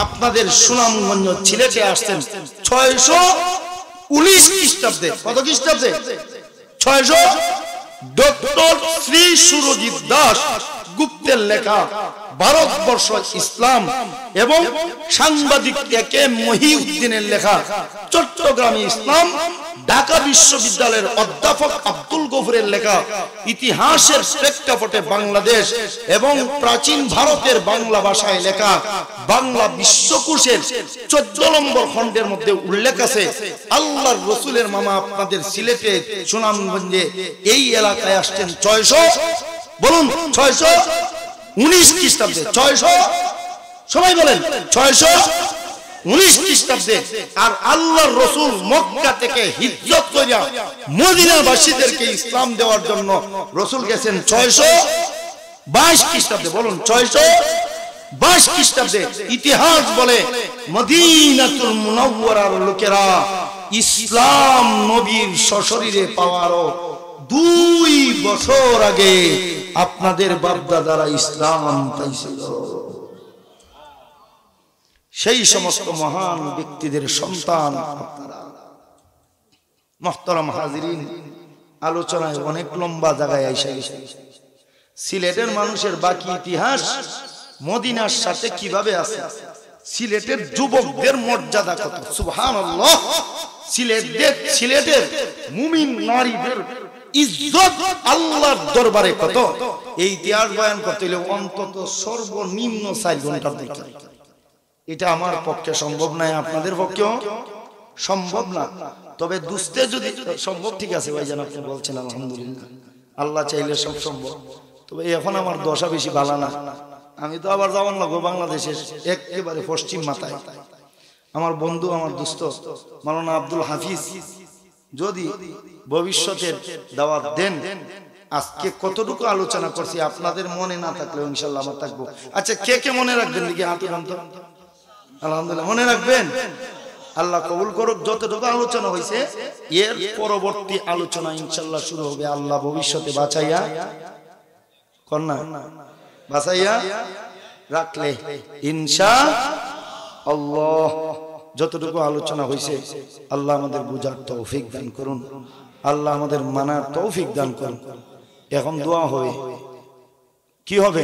আপনাদের সুনামগঞ্জ সিলেটে আসছেন 619 খ্রিস্টাব্দে। কত খ্রিস্টাব্দে? 600। ডক্টর শ্রী সুরজিৎ দাস গুপ্তের লেখা ভারতবর্ষ ইসলাম এবং সাংবাদিক একে মহিউদ্দিনের লেখা চট্টগ্রামে ইসলাম, ঢাকা বিশ্ববিদ্যালয়ের অধ্যাপক আব্দুল গফুরের লেখা ইতিহাসের প্রেক্ষাপটে বাংলাদেশ এবং প্রাচীন ভারতের বাংলা ভাষায় লেখা বাংলা বিশ্বকোষের 14 নম্বর খণ্ডের মধ্যে উল্লেখ আছে আল্লাহর রাসূলের মামা আপনাদের সিলেটে সুনামগঞ্জে এই এলাকায় আসছেন 600 বলুন 619 খ্রিস্টাব্দে, 600 সবাই বলেন 619 খ্রিস্টাব্দে। আর আল্লাহর রাসূল মক্কা থেকে হিজরত করিয়া মদিনাবাসীদেরকে ইসলাম দেওয়ার জন্য রাসূল গেছেন 622 খ্রিস্টাব্দে, বলুন 622 খ্রিস্টাব্দে। ইতিহাস বলে মদিনাতুল মুনাওয়ারার লোকেরা ইসলাম নবীর সশরীরে পাওয়ারও 2 বছর আগে আপনাদের বাপদাদারা ইসলাম পাইছিল। সেই সমস্ত মহান ব্যক্তিদের সন্তান আপনারা। মুহতারাম হাজিরিন, আলোচনায় অনেক লম্বা জায়গায় আইসা গেছে। সিলেটের মানুষের বাকি ইতিহাস মদিনার সাথে কিভাবে আছে, সিলেটের যুবকদের মর্যাদা কত, সুবহানাল্লাহ, সিলেটের মুমিন নারীদের ইজ্জত আল্লাহর দরবারে কত, এই ইতিহাস বয়ান করতে হলে অন্তত সর্বনিম্ন 4 ঘন্টার দরকার। এটা আমার পক্ষে সম্ভব নয়, আপনাদের পক্ষেও সম্ভব না। তবে দুস্তে যদি সম্ভব, ঠিক আছে ভাইজান, আপনি বলছেন আলহামদুলিল্লাহ, আল্লাহ চাইলে সব সম্ভব। তবে এখন আমার দশা বেশি ভালো না, আমি তো আবার যাওয়ার লাগবো বাংলাদেশের একেবারে পশ্চিম মাথায়। আমার বন্ধু, আমার দোস্ত মাওলানা আব্দুল হাফিজ যদি ভবিষ্যতের দাওয়াত দেন, আজকে কতটুকু আলোচনা করছি আপনাদের মনে না থাকলেও ইনশাআল্লাহ আমার থাকবো। আচ্ছা, কে কে মনে রাখবেন দেখি হাত উঠান তো। আলহামদুলিল্লাহ, মনে রাখবেন। আল্লাহ কবুল করুক। যতটুকু আলোচনা হয়েছে এর পরবর্তী আলোচনা ইনশাআল্লাহ শুরু হবে আল্লাহ ভবিষ্যতে বাঁচাইয়া কন্যা বাঁচাইয়া রাখলে ইনশাআল্লাহ। যতটুকু আলোচনা হয়েছে আল্লাহ আমাদের বুঝার তৌফিক দান করুন, আল্লাহ আমাদের মানার তৌফিক দান করুন। এখন দোয়া হবে, কি হবে?